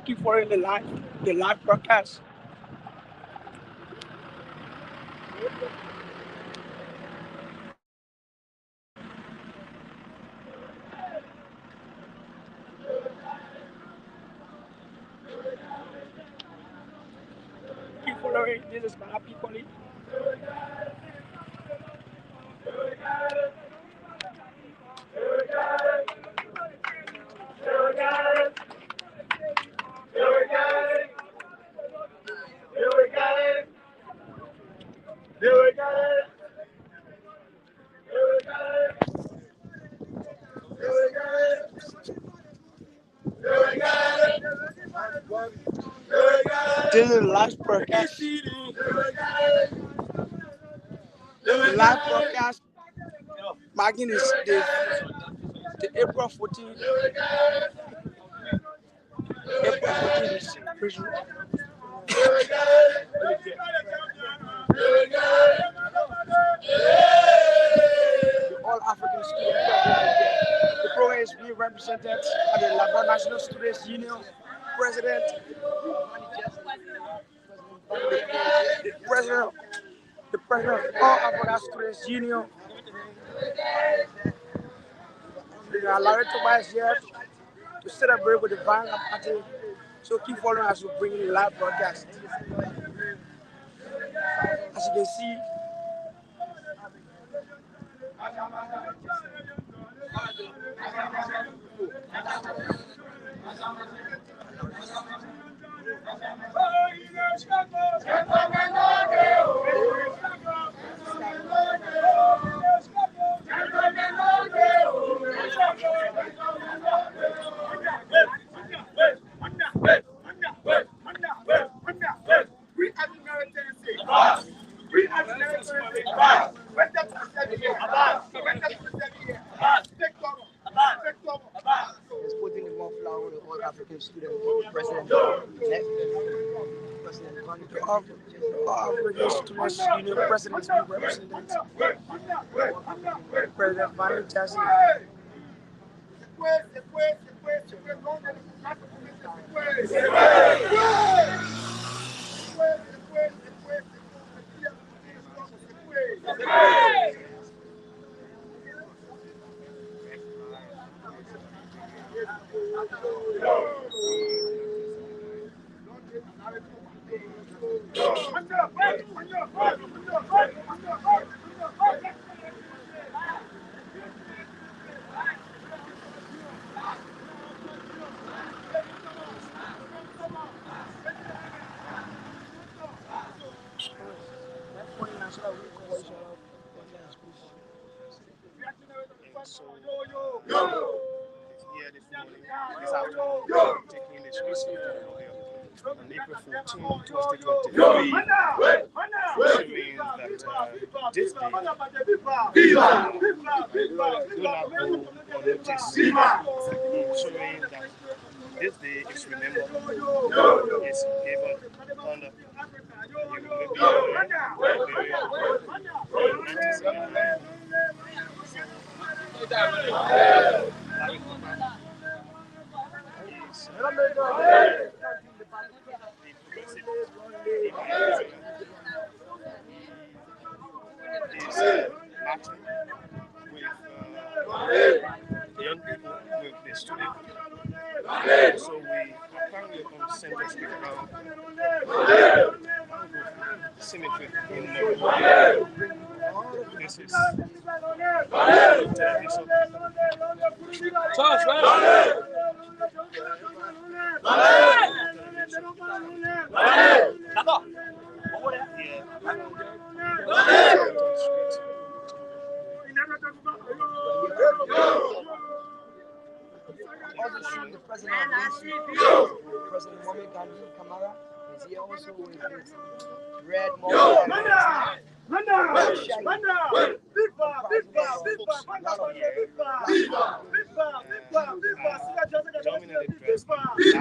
Keep following the live broadcast. Keep following. This is my people. This is the live broadcast. Live broadcast marking is the April 14th. April 14th is Christmas. The All African Student Program. The program is being represented at the Labor National Students Union President, the President of All African Students Union. The Larry Tobias here to celebrate with the Vanguard Party. So keep following as we bring in the live broadcast. As you can see, let's put in the more flower with all African student president. All African Students Union President is being represented. President Van Jackson. So here this morning, this afternoon, taking the streets on April 14, 2023, which means that this day do not go unnoticed, showing that this day is remembered, is given honor. With young people, with the students. So we are currently on Center Street around cemetery in Morocco. This is television. Also showing the president of LINSU, President Mohamed Gandhi Kamara, is here also with his red Dominantly dressed in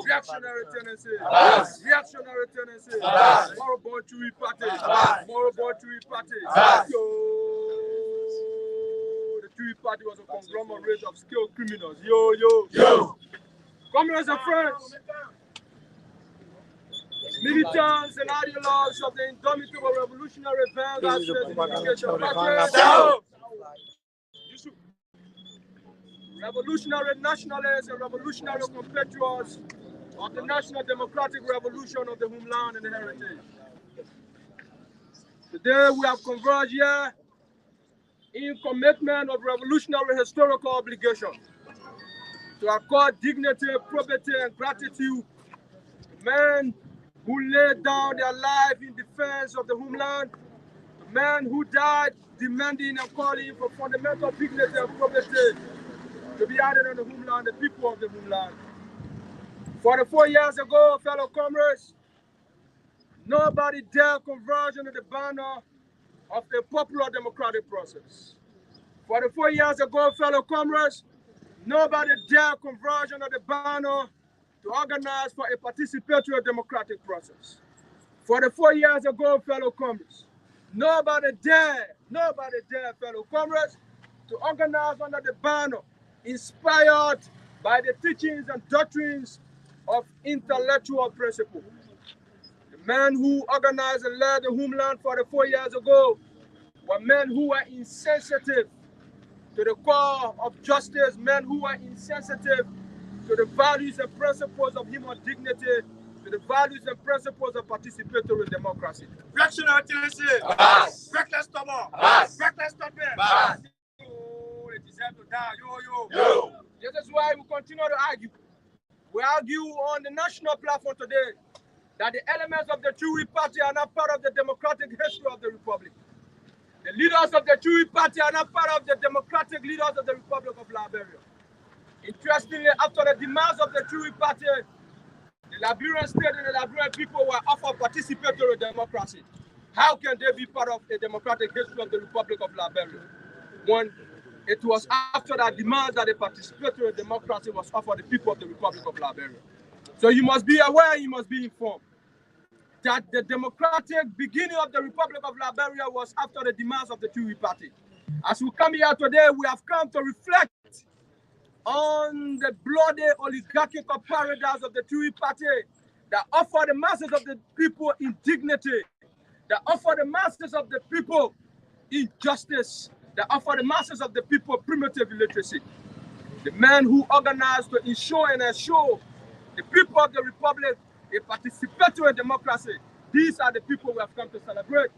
Reactionary tendency. Reactionary tendency. More Bonchuri party. More Bonchuri party. Yo. The Chewy party was a conglomerate of skilled criminals. Yo. Comrades and friends. Militants and ideologues of the indomitable revolutionary vanguard revolutionary nationalists and revolutionary compatriots of the National Democratic Revolution of the homeland and the heritage. Today we have converged here in commitment of revolutionary historical obligation to accord dignity, probity, and gratitude to men who laid down their life in defense of the homeland, men who died demanding and calling for fundamental dignity and probity to be added on the homeland, the people of the homeland. 44 years ago, fellow comrades, nobody dared converge under the banner of a popular democratic process. 44 years ago, fellow comrades, nobody dared converge under the banner to organize for a participatory democratic process. 44 years ago, fellow comrades, nobody dared, fellow comrades, to organize under the banner inspired by the teachings and doctrines of intellectual principle. The men who organized and led the homeland 44 years ago were men who were insensitive to the call of justice, men who were insensitive to the values and principles of human dignity, to the values and principles of participatory democracy. Reactionary tendency, reckless stubborn, reckless stubborn. They deserve to die. Yo. This is why we continue to argue. We argue on the national platform today that the elements of the Chewy party are not part of the democratic history of the Republic. The leaders of the Chewy party are not part of the democratic leaders of the Republic of Liberia. Interestingly, after the demise of the Chewy Party, the Liberian state and the Liberian people were offered participatory democracy. How can they be part of a democratic history of the Republic of Liberia? One, it was after that demise that a participatory democracy was offered the people of the Republic of Liberia. So you must be aware, you must be informed that the democratic beginning of the Republic of Liberia was after the demise of the Chewy Party. As we come here today, we have come to reflect on the bloody oligarchical paradise of the Chewy Party that offer the masses of the people indignity, that offer the masses of the people injustice, that offer the masses of the people primitive illiteracy. The men who organized to ensure and assure the people of the Republic a participatory democracy, these are the people we have come to celebrate.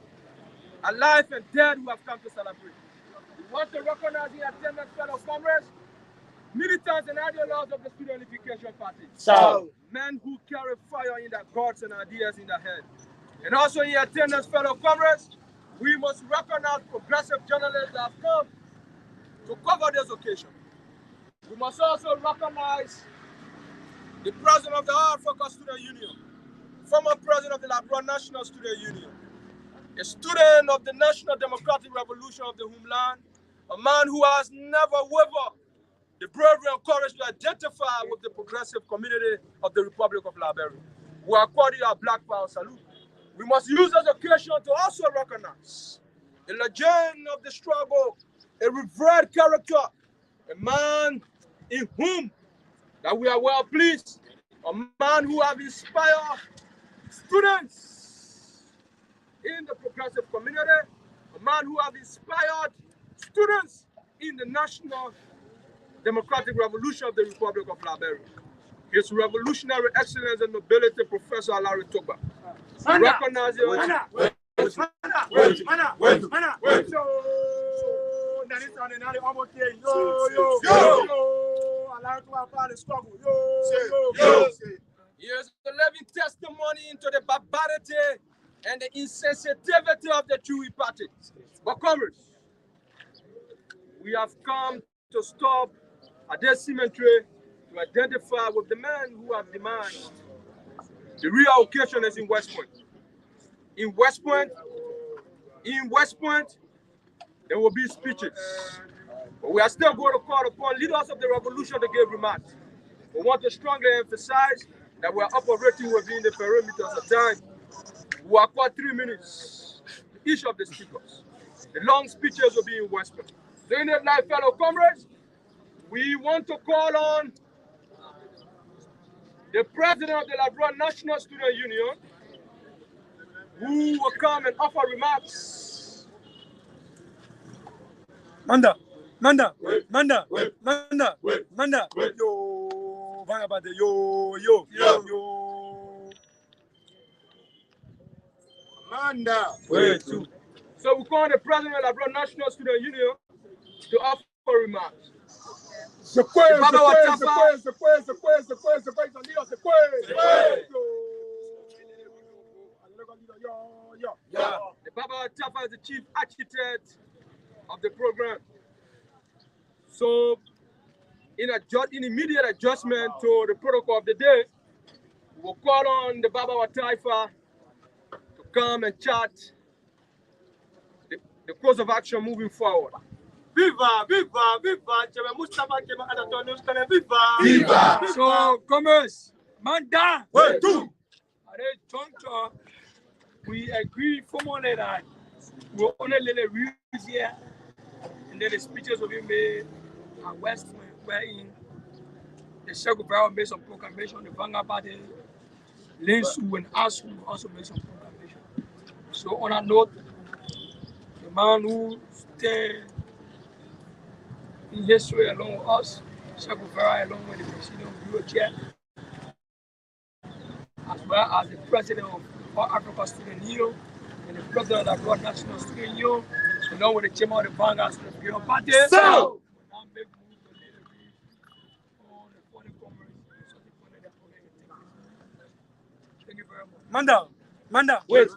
Alive and dead, we have come to celebrate. We want to recognize the attendance, fellow comrades, militants and ideologues of the Student Unification Party. So, Men who carry fire in their guts and ideas in their head. And also in attendance, fellow comrades, we must recognize progressive journalists that have come to cover this occasion. We must also recognize the president of the Africa Student Union, former president of the Liberia National Student Union, a student of the National Democratic Revolution of the homeland, a man who has never wavered the bravery and courage to identify with the progressive community of the Republic of Liberia. We are calling our Black Power salute. We must use this occasion to also recognize the legend of the struggle, a revered character, a man in whom that we are well pleased, a man who have inspired students in the progressive community, a man who have inspired students in the National Democratic Revolution of the Republic of Liberia. His revolutionary excellence and nobility, Professor Larry Toba. Recognizing he is a living testimony into the barbarity and the insensitivity of the Chewy Party. But comrades, we have come to stop at this cemetery to identify with the men who have demised. The real occasion is in West Point. In West Point, there will be speeches. But we are still going to call upon leaders of the revolution to give remarks. We want to strongly emphasize that we are operating within the perimeters of time. We are called 3 minutes, each of the speakers. The long speeches will be in West Point. So in that life, fellow comrades, we want to call on the president of the Liberia National Student Union, who will come and offer remarks. Manda. Yo, Manda. So we call the president of the Liberia National Student Union to offer remarks. The Baba Tafa is the chief architect of the program. So, in immediate adjustment to the protocol of the day, we'll call on the Baba Taifa to come and chat the course of action moving forward. Viva! So, commerce, Manda! We agree formally that we'll only let the rules here, and then the speeches will be made at West Point, wherein the Secretary made some proclamation, the Vanguard Party, LINSU and ASU will also made some proclamation. So on a note, the man who stands in history along with us, Secretary along with the President of Bureau Chair, as well as the President of All Africa Student Union and the President of the Liberia National Student Union, along with the Chairman of the Vanguard Student Party. So, thank you very much. Manda, wait.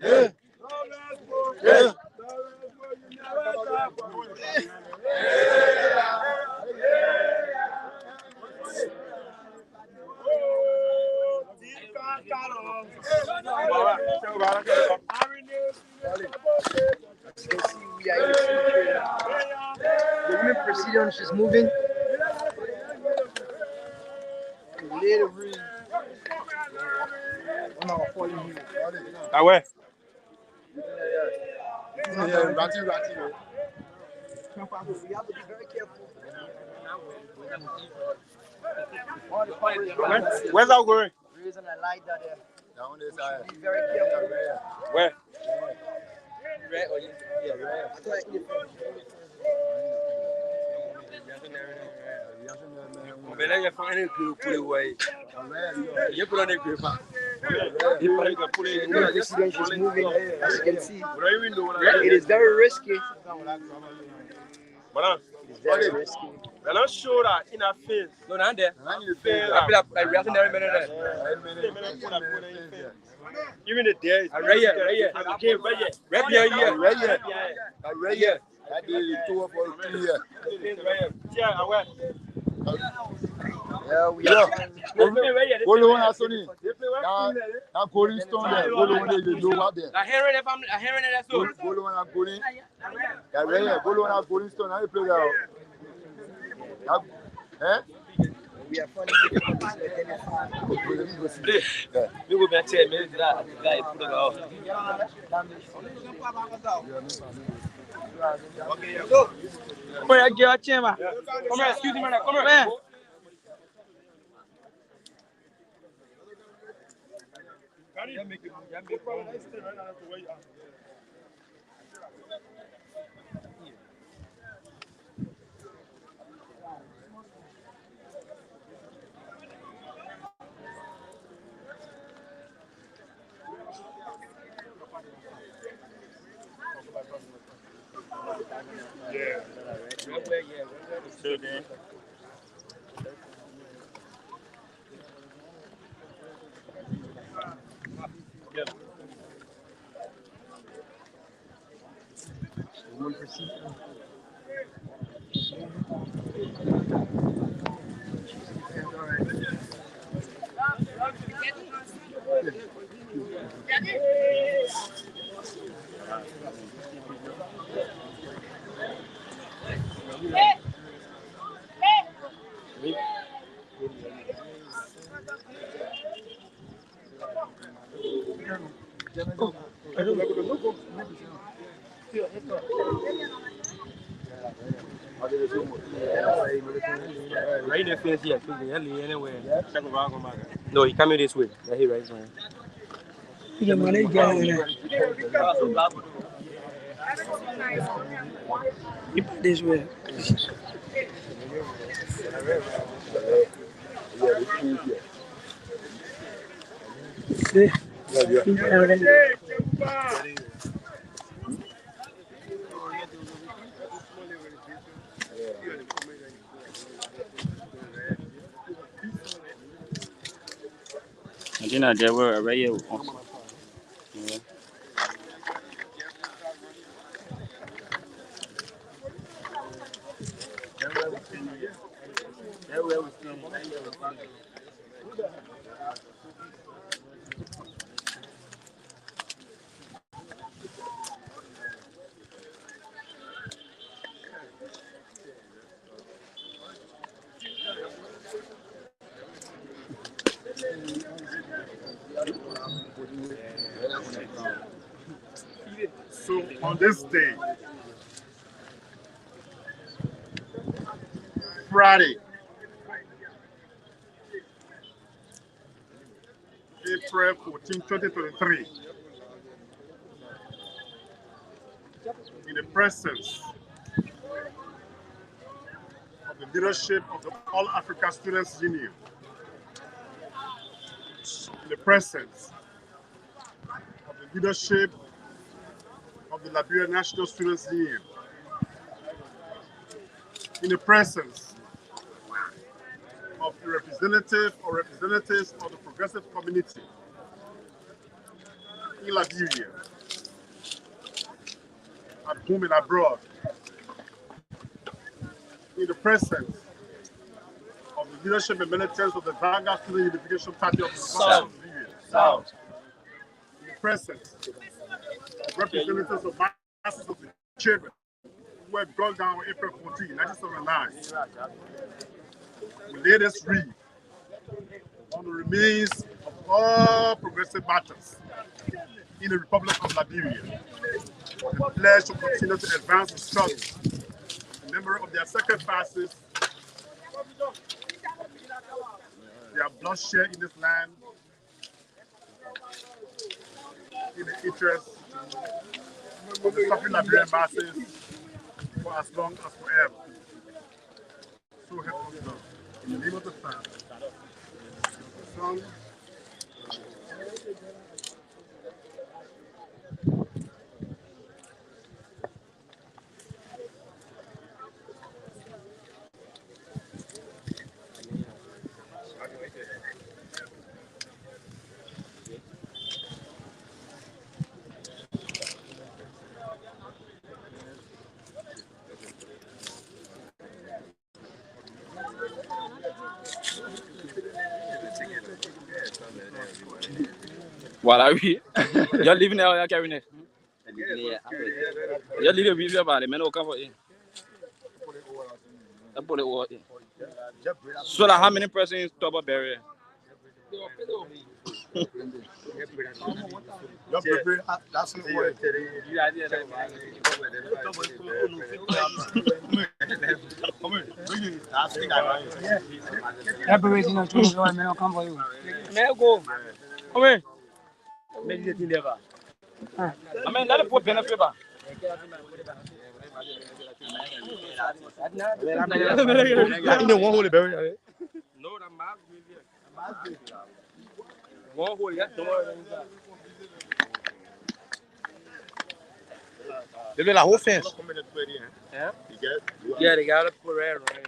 As you can see, we are in the cemetery. The women procedure, she's moving. Little room. Ah ouais. Ratty. We have to be very careful. Where's our going? The reason I like that we should be very careful. Where? I thought I eat it first. The president is moving, as you can see. It is very risky. It is very risky. They're not sure that in a face. No, not there. I feel like reactionary men there. Even the day is right here. Yeah, we are. We are funny people on this. We will be at 10 minutes. That guy put it off. Come here, get your chin, man. Come here, excuse me, man. Come here. Right there, face here. Anyway. No, he coming this way. Yeah, he right now. Keep this way. I think that they were right here. So on this day, Friday, April 14, 2023, in the presence of the leadership of the All Africa Students Union, in the presence of the leadership of the Liberia National Students Union, in the presence of the representative or representatives of the progressive community, in Liberia, at home and abroad, in the presence of the leadership and militants of the Vanguard Student Unification Party of the South, in the presence of representatives of masses of the children who were gunned down on April 14, 1979. We lay this wreath on the remains of all progressive martyrs in the Republic of Liberia. We pledge to continue to advance the struggle in memory of their sacrifices, their bloodshed in this land, in the interest of the suffering Liberian masses for as long as forever. So help us God. In the name of the Father, the Son, What are we? You're leaving there, you're carrying it. You're leaving with your body, man. Will come for you. I put it over. So, like, how many persons top of barrier? that's the word. Everybody's not too sure, man. I'll come for you. May I go? Come in. Make it never. I mean, let it put benefit. No, the mask. One hole, yeah, They did a whole fence. yeah? Yeah, they got to put red right.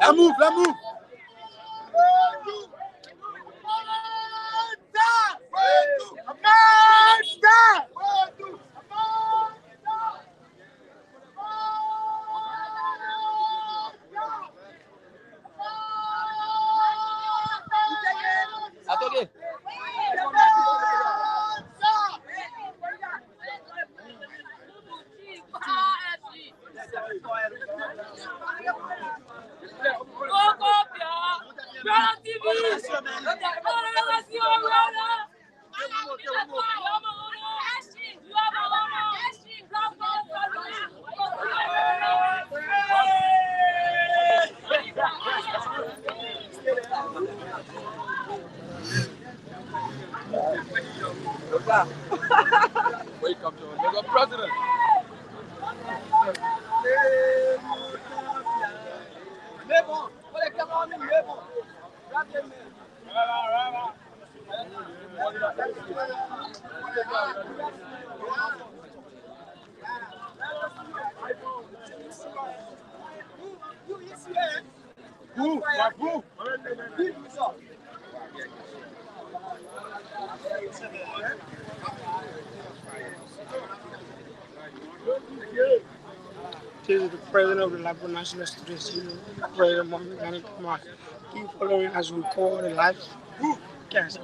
Let's move, let's move. Welcome to another president. This is the president of the Liberal National Students Union, President Mohammed Ghani Kumar. Keep following as we call the live cast.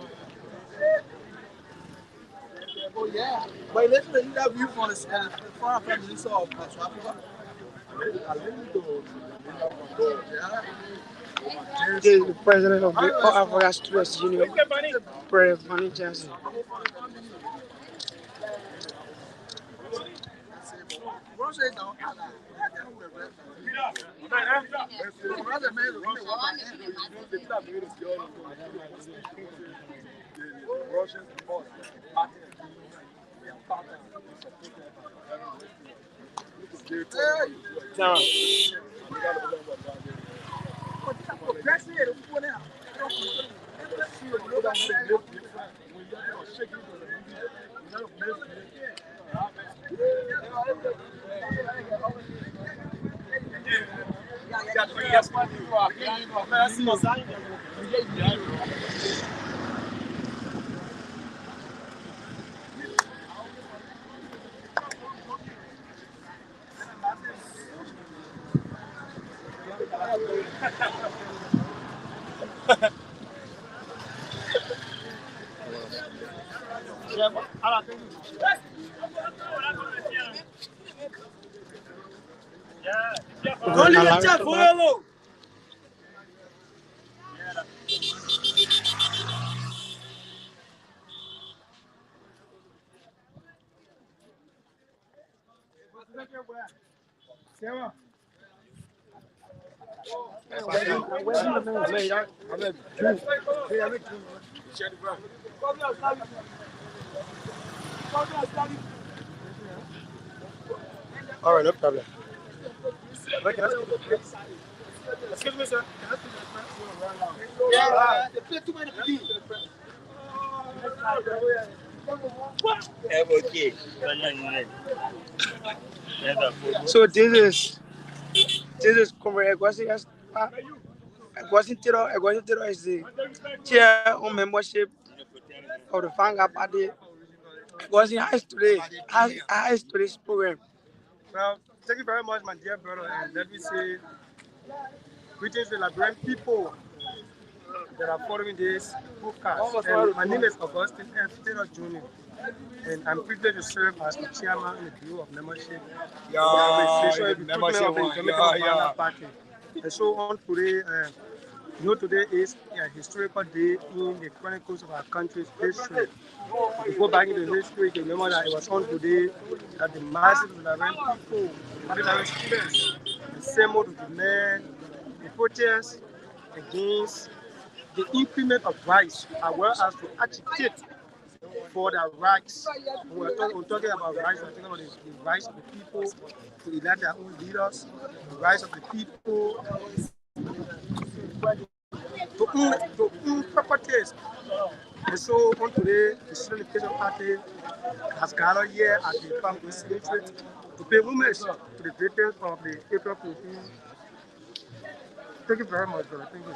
Oh yeah, but listen to interview from the foreign prime minister of South Africa. The president of the All Africa Students Union, President Fanny Johnson. All right, no problem. Excuse me, sir. Yeah, they play too many people. Okay. So this is Comrade Egwasi. Egwasi is the chair on membership of the Fanga Party. Egwasi has today's program. Well, thank you very much, my dear brother, and let me say greetings to the Liberian people that are following this podcast. And my name is Augustine F. Taylor Jr. And I'm privileged to serve as the chairman in the Bureau of Membership, Party. And so on today, today is a historical day in the chronicles of our country's history. If you go back into history, you can remember that it was on today that the masses of the Liberian people, the Liberian students, assembled to demand the protest against the increment of rights, as well as to agitate for their rights. When we're talking about rights, we're talking about the rights of the people to elect their own leaders, the rights of the people to own properties. And so on today, the Student Education Party has gathered here at the Park Institute to pay homage to the victims of the April 14. Thank you very much, brother. Thank you.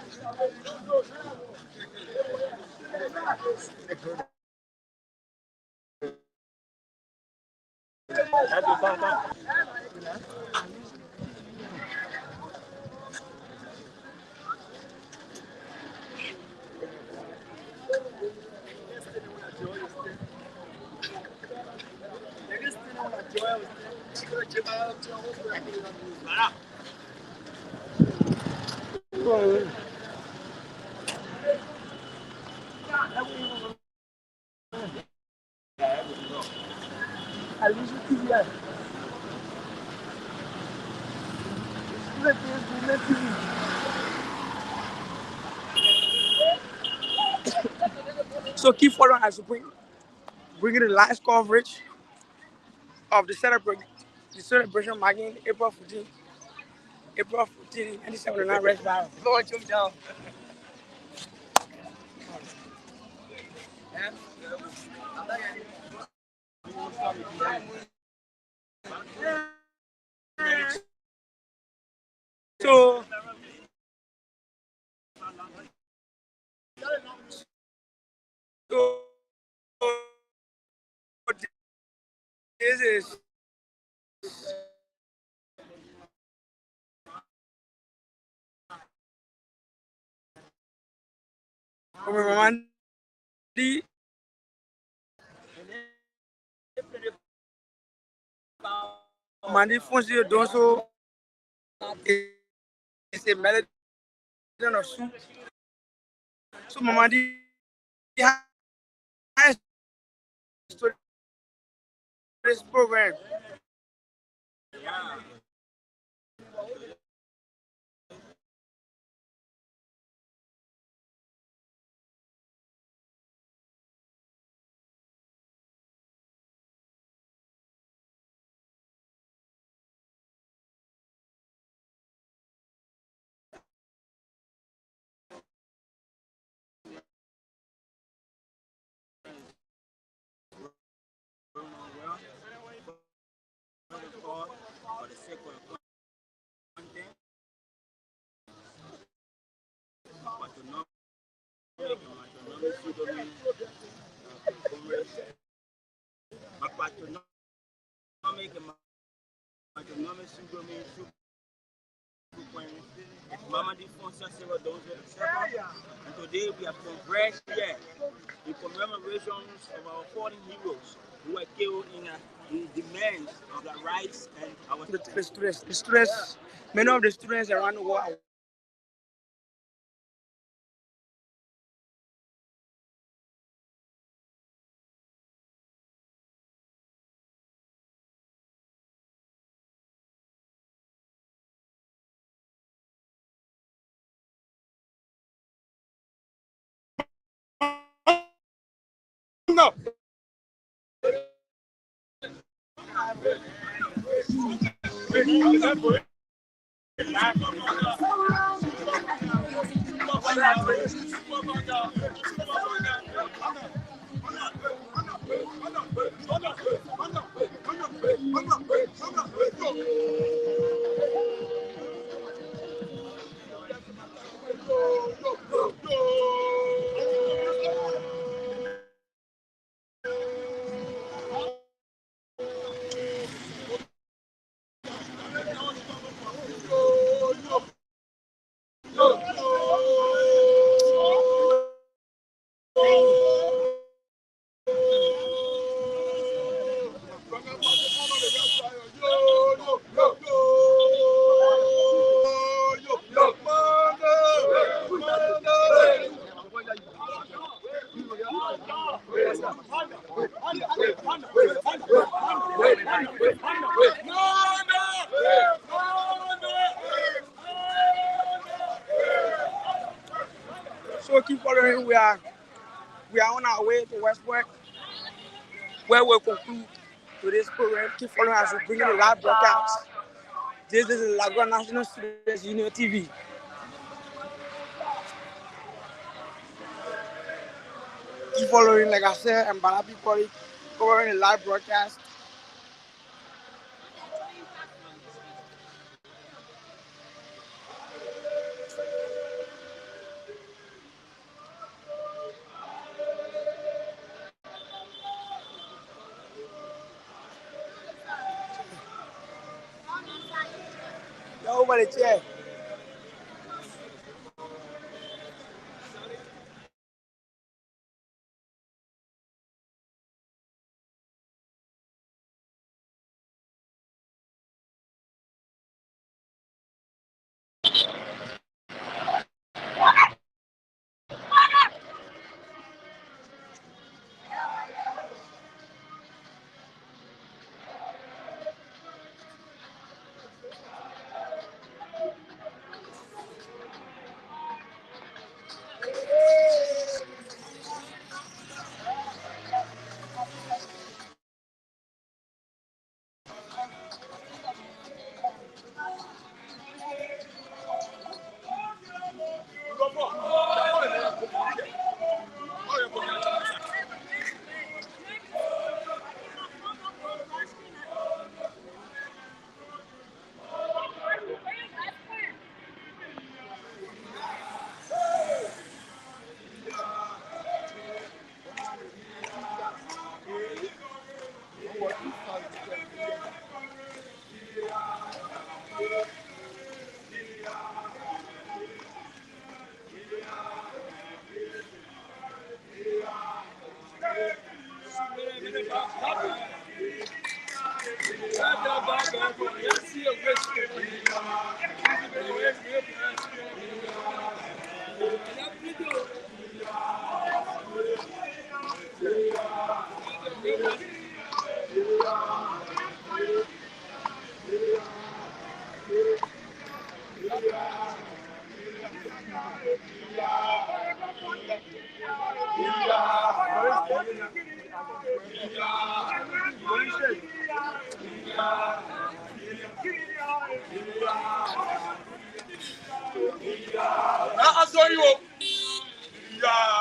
So keep following as we bring the last coverage of the celebration marking April 14, 1979 Red Battle. Lord, jump down. So this is Mandi Fonsi Donso is a melody of soup. So Mama di has to this program. And today we have congressed here in commemorations of our fallen heroes who were killed in demands of the rights and our The students, many of the students around the world. No. So keep following. We are on our way to Westport, where we'll conclude today's program. Keep following as we bring in the live broadcast. This is Lagos National Students Union TV. Keep following, like I said, and Balapi Poli covering the live broadcast. You're over the chair. I'll show you. Yeah.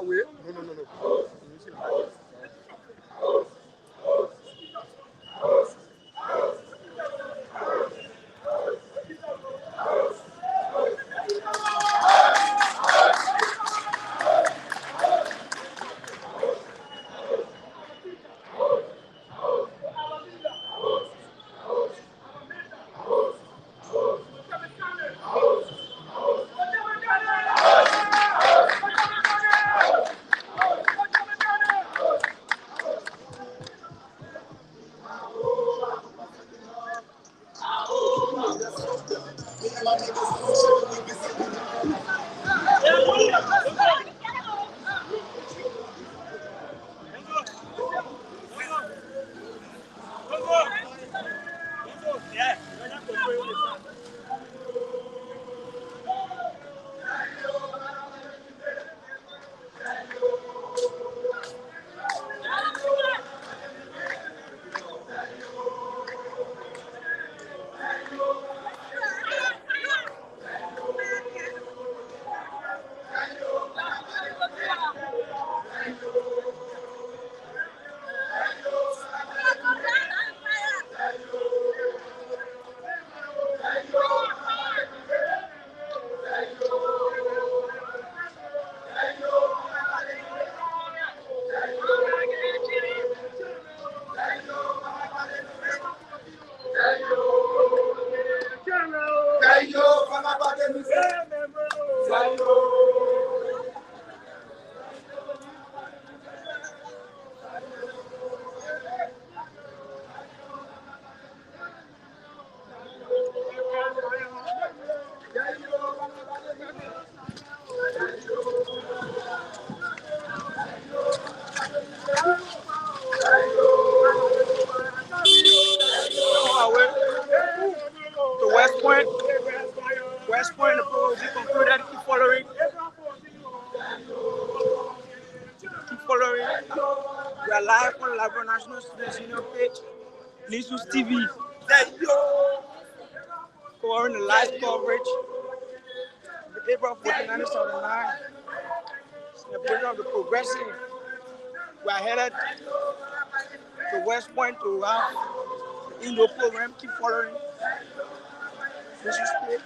way. No. On our way to West Point. West Point, the program will be concluded. Keep following. Keep following. We are live on Labrador National Students Union page. LINSU TV. Covering the live coverage. The April 14, 1979. The president of the Progressive. We are headed to West Point to have the Indo program. Keep following. LINSU page.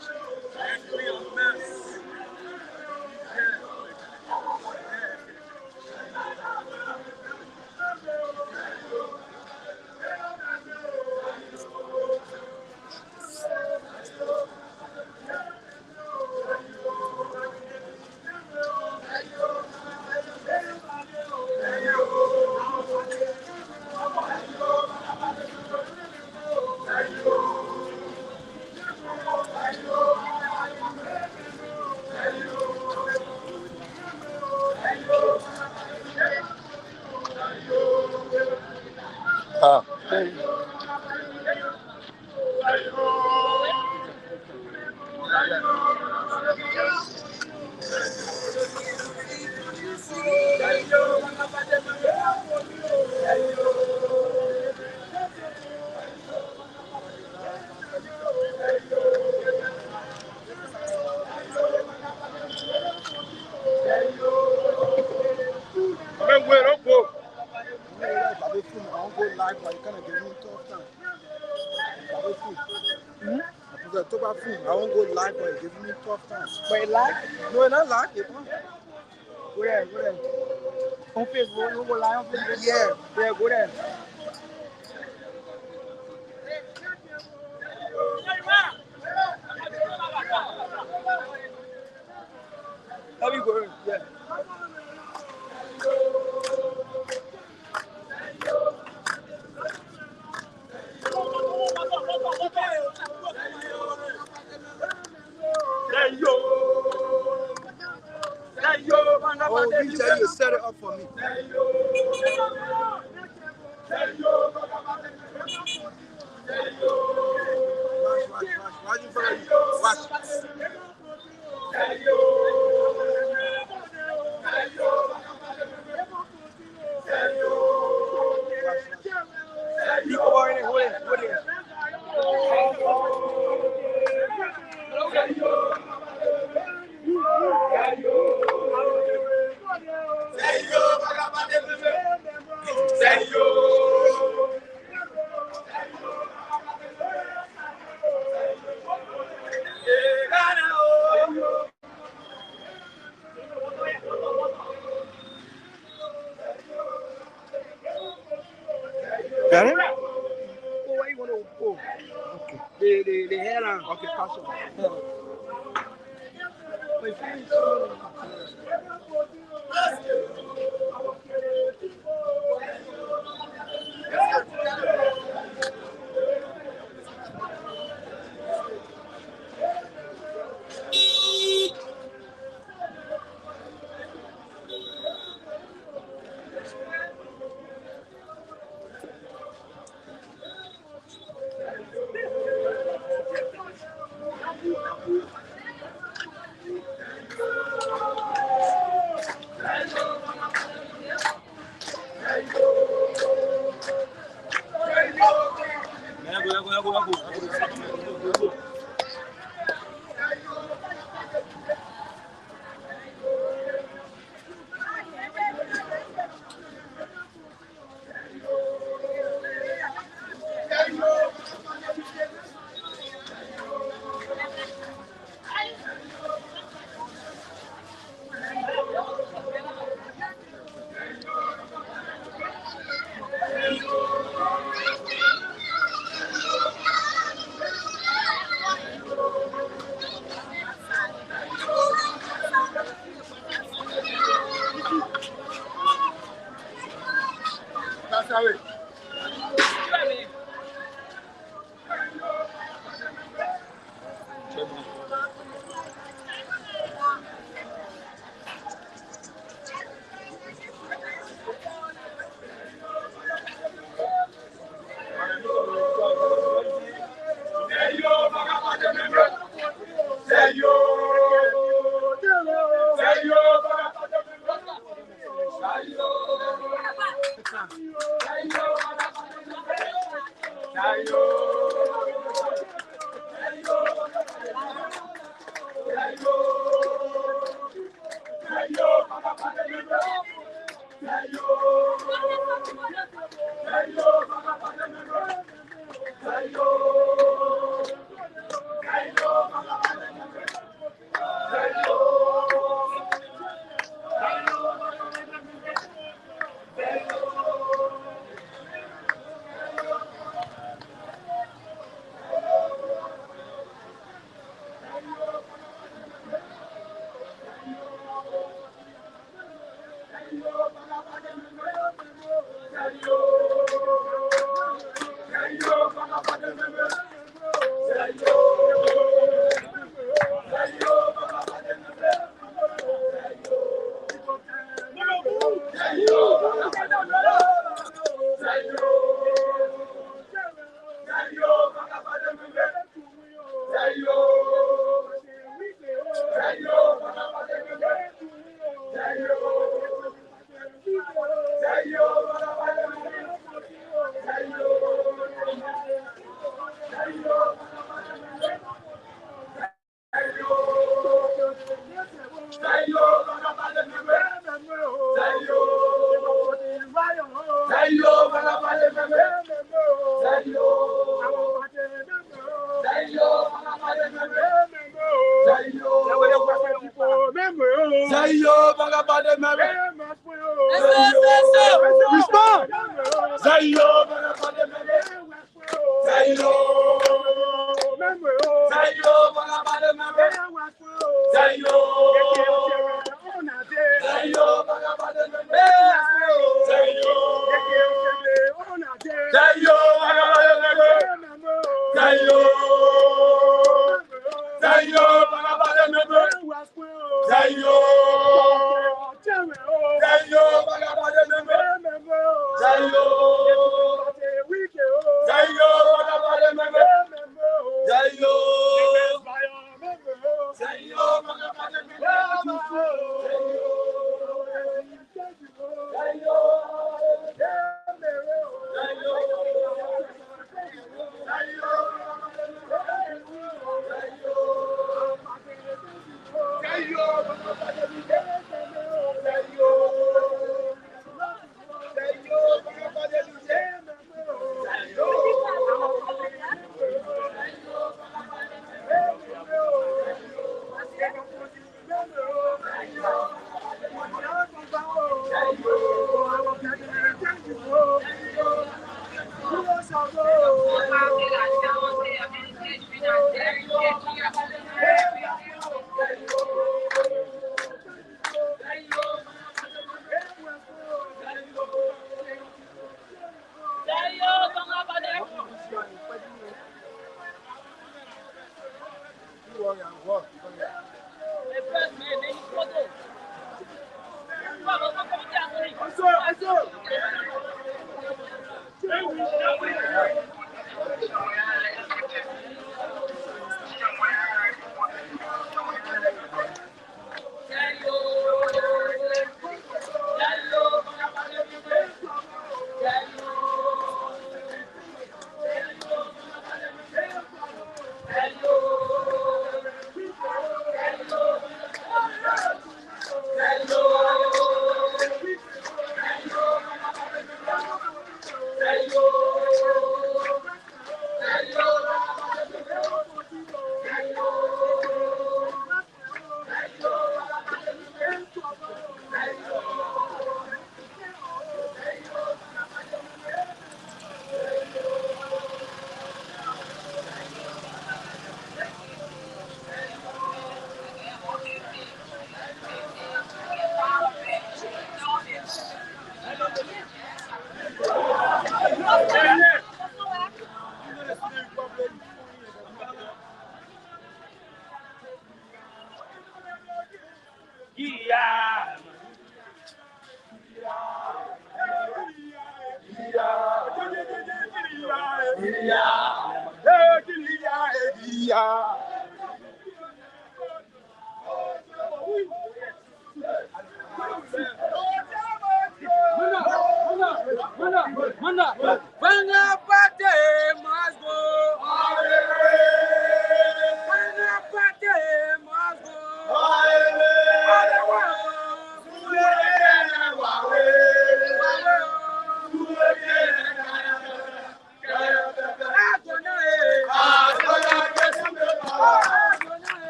I won't go live, but it gives me 12 times. But it live? No, not live. It won't. Go there, go there. On Facebook, you go live on Facebook? Yeah. Yeah, go there. How you going? Yeah. Oh, you tell you set it up for me. Watch in front of you. Watch. Keep over in hold it, hold it. Got it? Oh, where you want to go? Okay. The hairline. Okay, pass on. Wait, finish. That's how it. Respond.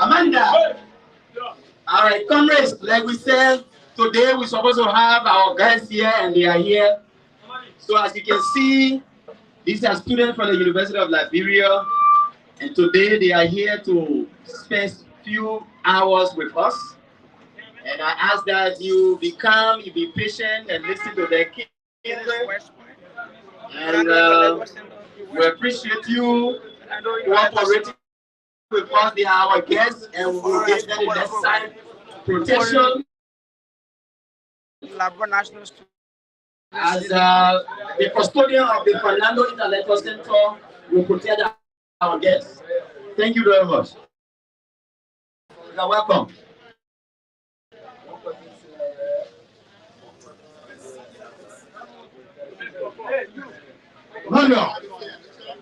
Amanda. All right, comrades, like we said, today we're supposed to have our guys here and they are here. So as you can see, these are students from the University of Liberia, and today they are here to spend few hours with us. And I ask that you be calm, you be patient, and listen to their kids. And we appreciate you cooperating with us. They are our guests, and we will give them the necessary protection. As the custodian of the Fernando Intellectual Center, will protect our guests. Thank you very much. You're welcome.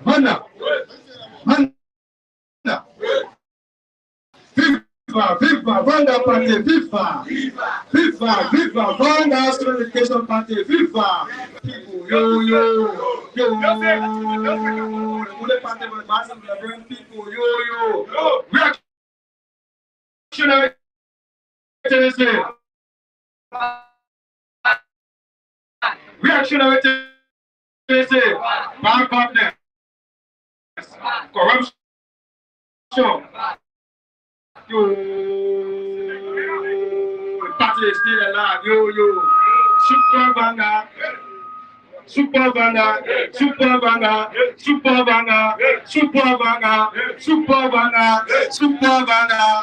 Mana. Viva, Vanda Party, Viva, Viva, Viva, Vanda Education Party, Viva. People, yo, the Mule Party was massive, bring people, yo. Reactionary tendency. Reactionary tendency. Bad governance. Corruption. Yo, the party is still alive, yo. Super Vanda. Super Vanda, Super Vanda, Super Vanda, Super Vanda, Super Vanda, Super Vanda,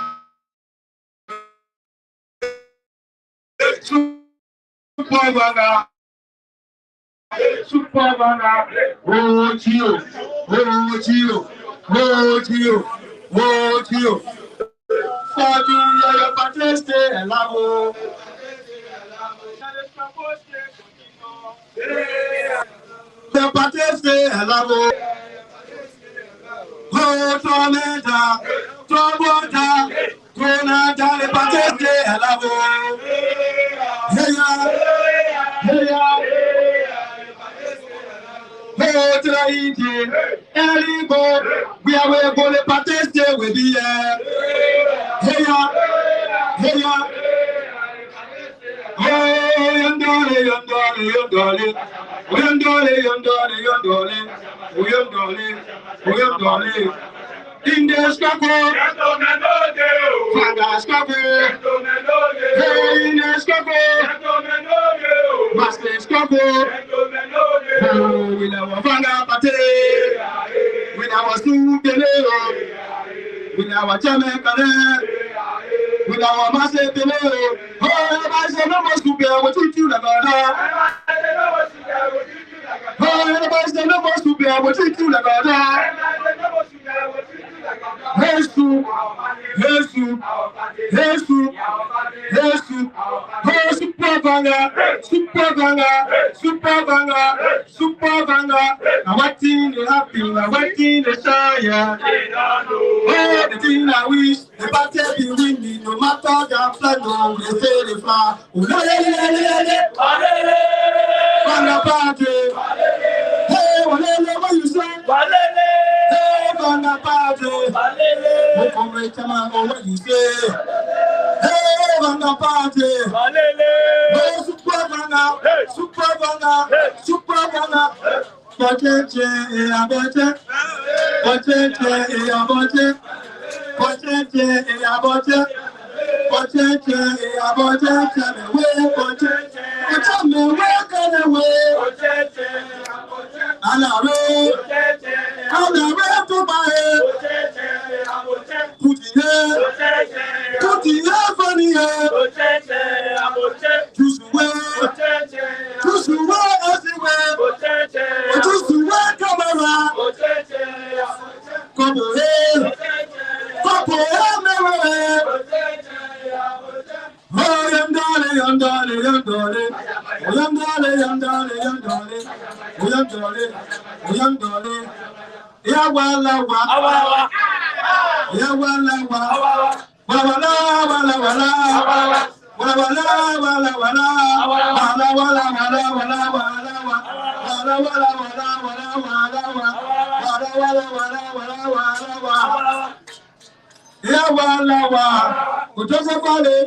Super Vanda, Super Vanda. Oh, Gio, oh, Gio, oh, Gio, oh, Gio. Fadu ya pateste elavo. Ya pateste elavo. Oh, tormenta, tormenta, tornada le pateste elavo. Oh, traite, elibo, we are going to pateste with the with our Jamaican, with our massive delay. Oh, I say no more to be able to do the God. Oh, everybody say no more to be able to do the God. Jesus, Jesus, Jesus, Jesus. Oh, Super Vanga, Super Vanga, Super Vanga, Super Vanga. Now what thing they happen, now what thing they shine. Oh, the thing I wish, the battle be winning, no matter their plan, no, they say they fly. From the party. Hey, what you say? Hey, from the party. Hey, from the chama, oh, what you say? Hey, from the party. Oh, Super Vanga, Super Vanga, Super Vanga. Pocheche, aboche, pocheche, aboche, pocheche, aboche, pocheche, aboche, we pocheche, me we can we, alare to buy, Kuti funny, Tusuwe everywhere, Tusuwe camera, Kobo everywhere. Oh, yam dole. Ya wala wa. Ya wala wa.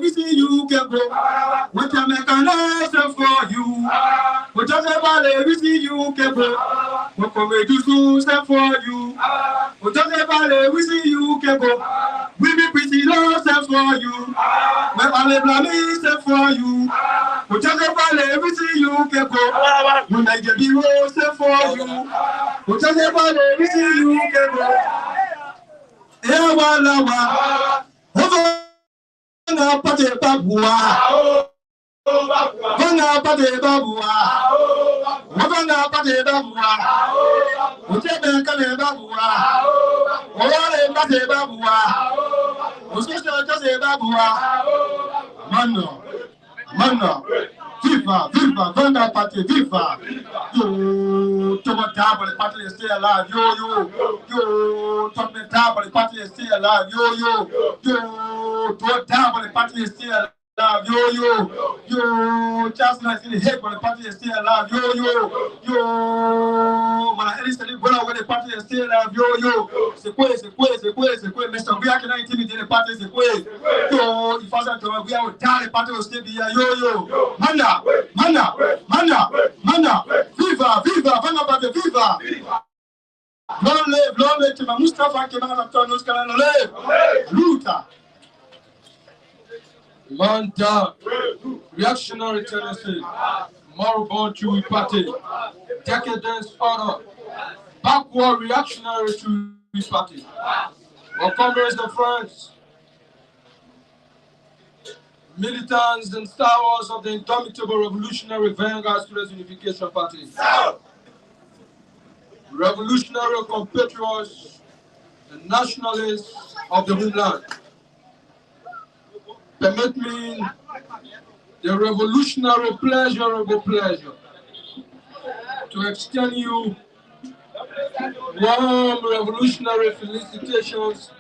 We see you can go. What a mechanism for you. What we see you can go. What can we do for you? What we see you can go. We be pretty low for you. But all the blame for you. What we see you can go. When I get the rose for you. What we see you can go. Yeah, wala. Vanga pate babua. Vanga pate babua. Vanga pate babua. Ujebe kale babua. Owale pate babua. Usoso jose babua. Mano. Viva, Vanga pate, viva. Yo, Thomas Double, the party is still alive. Yo, Thomas Double, the party is still alive. Yo, will throw down when the party is still alive. Yo, Chasna is in the head when the party is still alive. Yo, man, at least when the party is still alive. C'est quoi, Mr. We are cannot intimidate the party, c'est quoi. Yo, if I say we are down, the party will still be here. Yo, Mana, viva, viva. Long live to my Mustafa Kemal Antonos Kalale. Luta. Man down, reactionary tendency, moribund Chewy party, decadence order, backward reactionary Chewy party. Our comrades and friends, militants and stalwarts of the indomitable revolutionary vanguard Students Unification Party, revolutionary compatriots and nationalists of the homeland. Permit me the revolutionary pleasurable pleasure to extend you warm revolutionary felicitations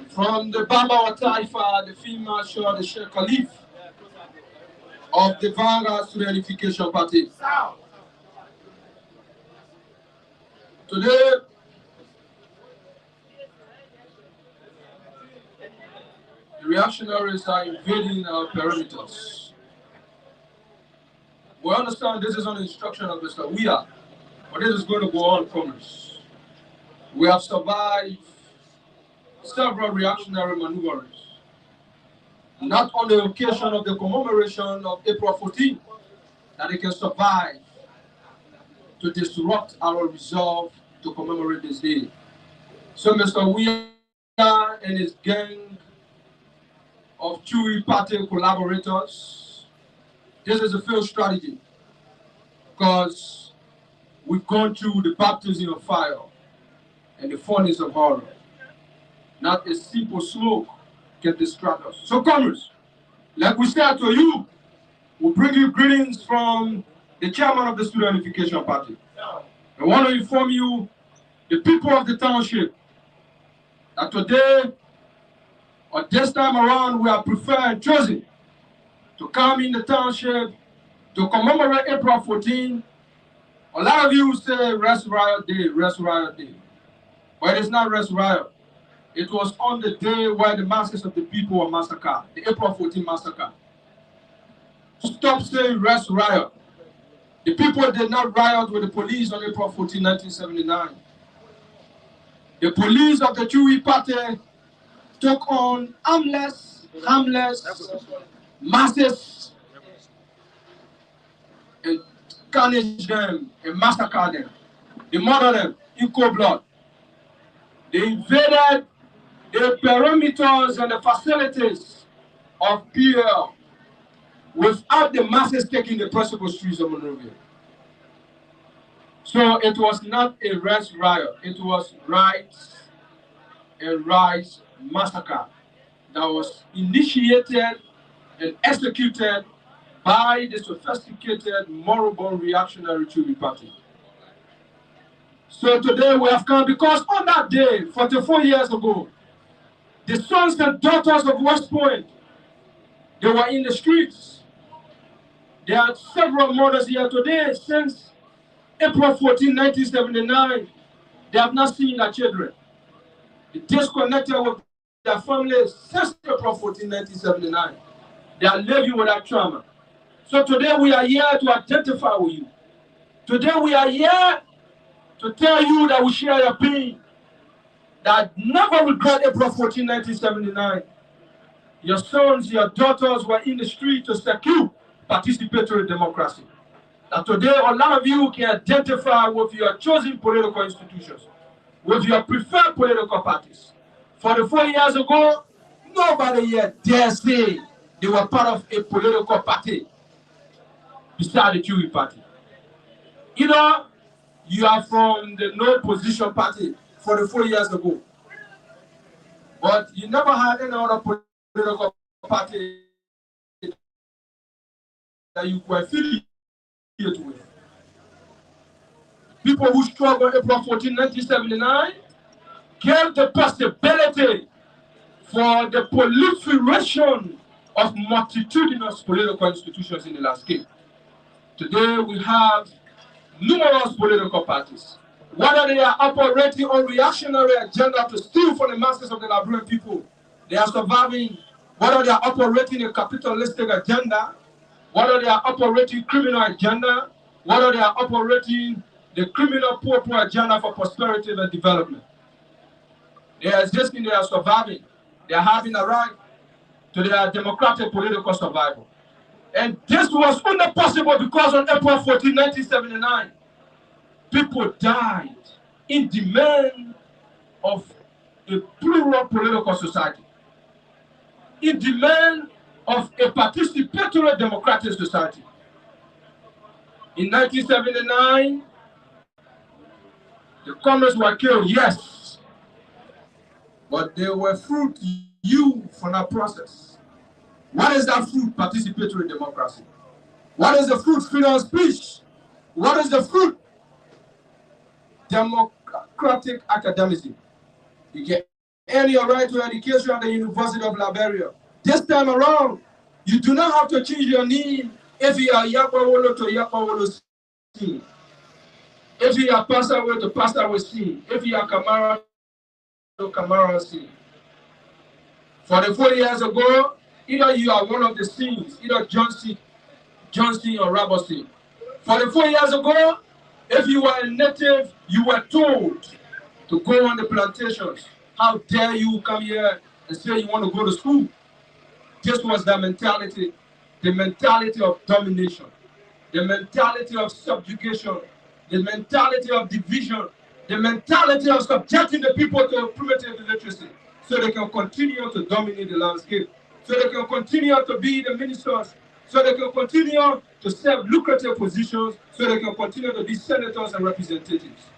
from the Baba wa Taifa, the Field Marshal, the Sheikh Khalif of the Vanguard Student Unification Party. Today, the reactionaries are invading our perimeters. We understand this is on the instruction of Mr. Weir, but this is going to go on, comrades. We have survived several reactionary maneuvers, not on the occasion of the commemoration of April 14, that they can survive to disrupt our resolve to commemorate this day. So Mr. Weir and his gang of Chewy party collaborators, this is a failed strategy because we've gone through the baptism of fire and the furnace of horror. Not a simple smoke can distract us. So comrades, like we said to you, we bring you greetings from the chairman of the Student Unification Party. I want to inform you, the people of the township, that today, or this time around, we are preferred and chosen to come in the township to commemorate April 14. A lot of you say Rest Riot Day. But it's not Rest Riot. It was on the day where the masses of the people were massacred, the April 14 massacre. Stop saying Rest Riot. The people did not riot with the police on April 14, 1979. The police of the Chewy party took on harmless masses and carnage them and massacre them. They murdered them in cold blood. They invaded the perimeters and the facilities of PL without the masses taking the principal streets of Monrovia. So it was not a rest riot, it was a rice massacre that was initiated and executed by the sophisticated, moribund reactionary Chewy party. So today we have come because on that day, 44 years ago, the sons and daughters of West Point, they were in the streets. There are several mothers here today since April 14, 1979. They have not seen their children. They disconnected with their families since April 14, 1979. They are living with that trauma. So today we are here to identify with you. Today we are here to tell you that we share your pain, that never regret April 14, 1979. Your sons, your daughters were in the street to secure participatory democracy. That today a lot of you can identify with your chosen political institutions, with your preferred political parties. 44 years ago, nobody here dare say they were part of a political party beside the Chewy party. Either you are from the no position party 44 years ago, but you never had any other political party that you were affiliated with. People who struggled April 14, 1979 gave the possibility for the proliferation of multitudinous political institutions in the landscape. Today we have numerous political parties. Whether they are operating on reactionary agenda to steal from the masses of the Liberian people, they are surviving. Whether they are operating a capitalistic agenda, whether they are operating criminal agenda, whether they are operating the criminal poor agenda for prosperity and development. They are existing, they are surviving. They are having a right to their democratic political survival. And this was only possible because on April 14, 1979, people died in demand of a plural political society, in demand of a participatory democratic society. In 1979, the communists were killed, yes, but they were fruit you from that process. What is that fruit? Participatory democracy. What is the fruit? Freedom of speech. What is the fruit? Democratic academicism. You get any right to education at the University of Liberia. This time around, you do not have to change your name if you are Yapawolo to Yapawolo C. If you are Pastor to Pastor C. If you are Kamara to Kamara C. 44 years ago, either you are one of the C's, either Johnson or Robertson. 44 years ago, if you were a native, you were told to go on the plantations. How dare you come here and say you want to go to school? This was the mentality of domination, the mentality of subjugation, the mentality of division, the mentality of subjecting the people to primitive illiteracy so they can continue to dominate the landscape, so they can continue to be the ministers, so they can continue to serve lucrative positions, so they can continue to be senators and representatives.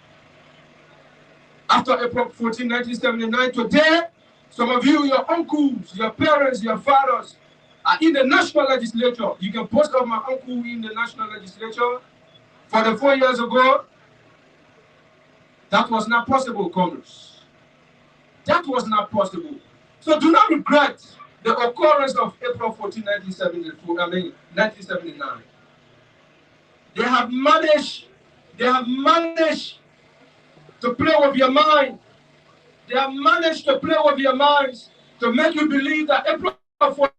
After April 14, 1979, today, some of you, your uncles, your parents, your fathers, are in the national legislature. You can post up my uncle in the national legislature. 44 years ago, that was not possible, Congress. That was not possible. So do not regret the occurrence of April 14, 1979. They have managed to play with your mind. They have managed to play with your minds to make you believe that April 14,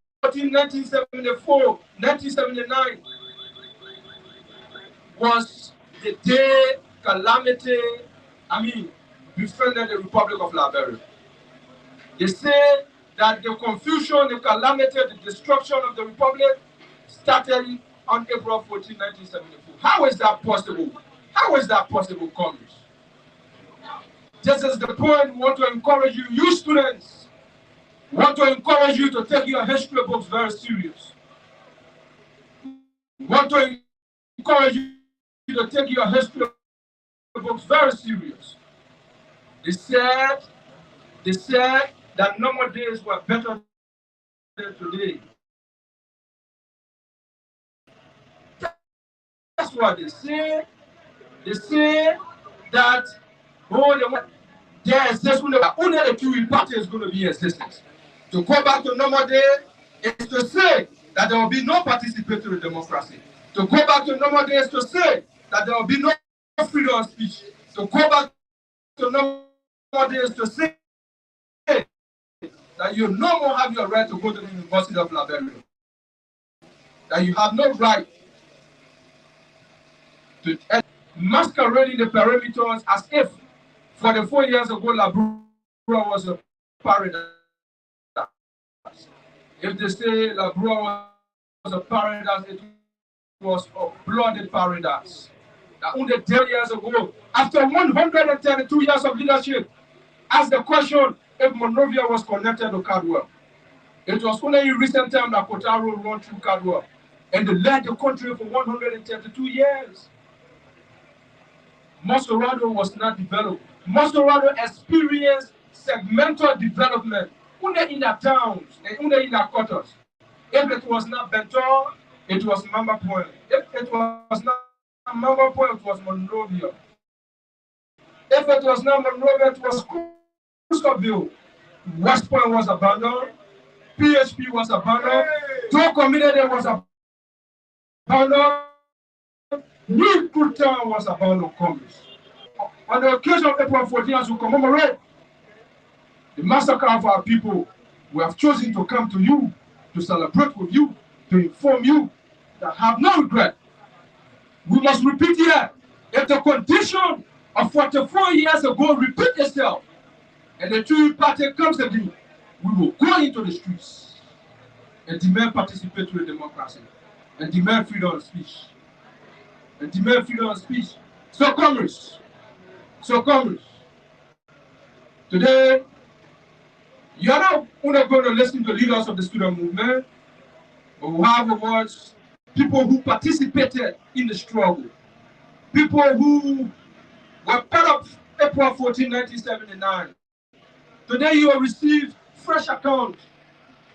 1979 was the day calamity, befriended the Republic of Liberia. They say that the confusion, the calamity, the destruction of the Republic started on April 14, 1974. How is that possible? How is that possible, Congress? This is the point we want to encourage you, you students. We want to encourage you to take your history books very serious. We want to encourage you to take your history books very serious. They said that normal days were better than today. That's what they say. They say that only the QE party is going to be in existence. To go back to normal day is to say that there will be no participatory democracy. To go back to normal day is to say that there will be no freedom of speech. To go back to normal day is to say that you no more have your right to go to the University of Liberia. That you have no right to masquerading the perimeters as if 44 years ago Liberia was a paradise. If they say Liberia was a paradise, it was a bloody paradise. That only 10 years ago, after 132 years of leadership, asked the question if Monrovia was connected to Cardwell. It was only in recent time that Kotaro run through Cardwell, and they led the country for 132 years. Monserrado was not developed. Monserrado experienced segmental development only in the towns and only in the quarters. If it was not Bentor, it was Mamba Point. If it was not Mamba Point, it was Monrovia. If it was not Monrovia, it was Cuscoville. West Point was abandoned, PHP was abandoned, Toe Community was abandoned, New Good Town was abandoned, Congress. On the occasion of April 14, as we commemorate the massacre of our people, we have chosen to come to you, to celebrate with you, to inform you that have no regret. We must repeat here, if the condition of 44 years ago repeat itself, and the True Party comes again, we will go into the streets and demand participatory democracy, and demand freedom of speech, and demand freedom of speech. So, comrades, today, you're not only going to listen to leaders of the student movement, but we have with us people who participated in the struggle, people who were part of April 14, 1979. Today you will receive fresh account,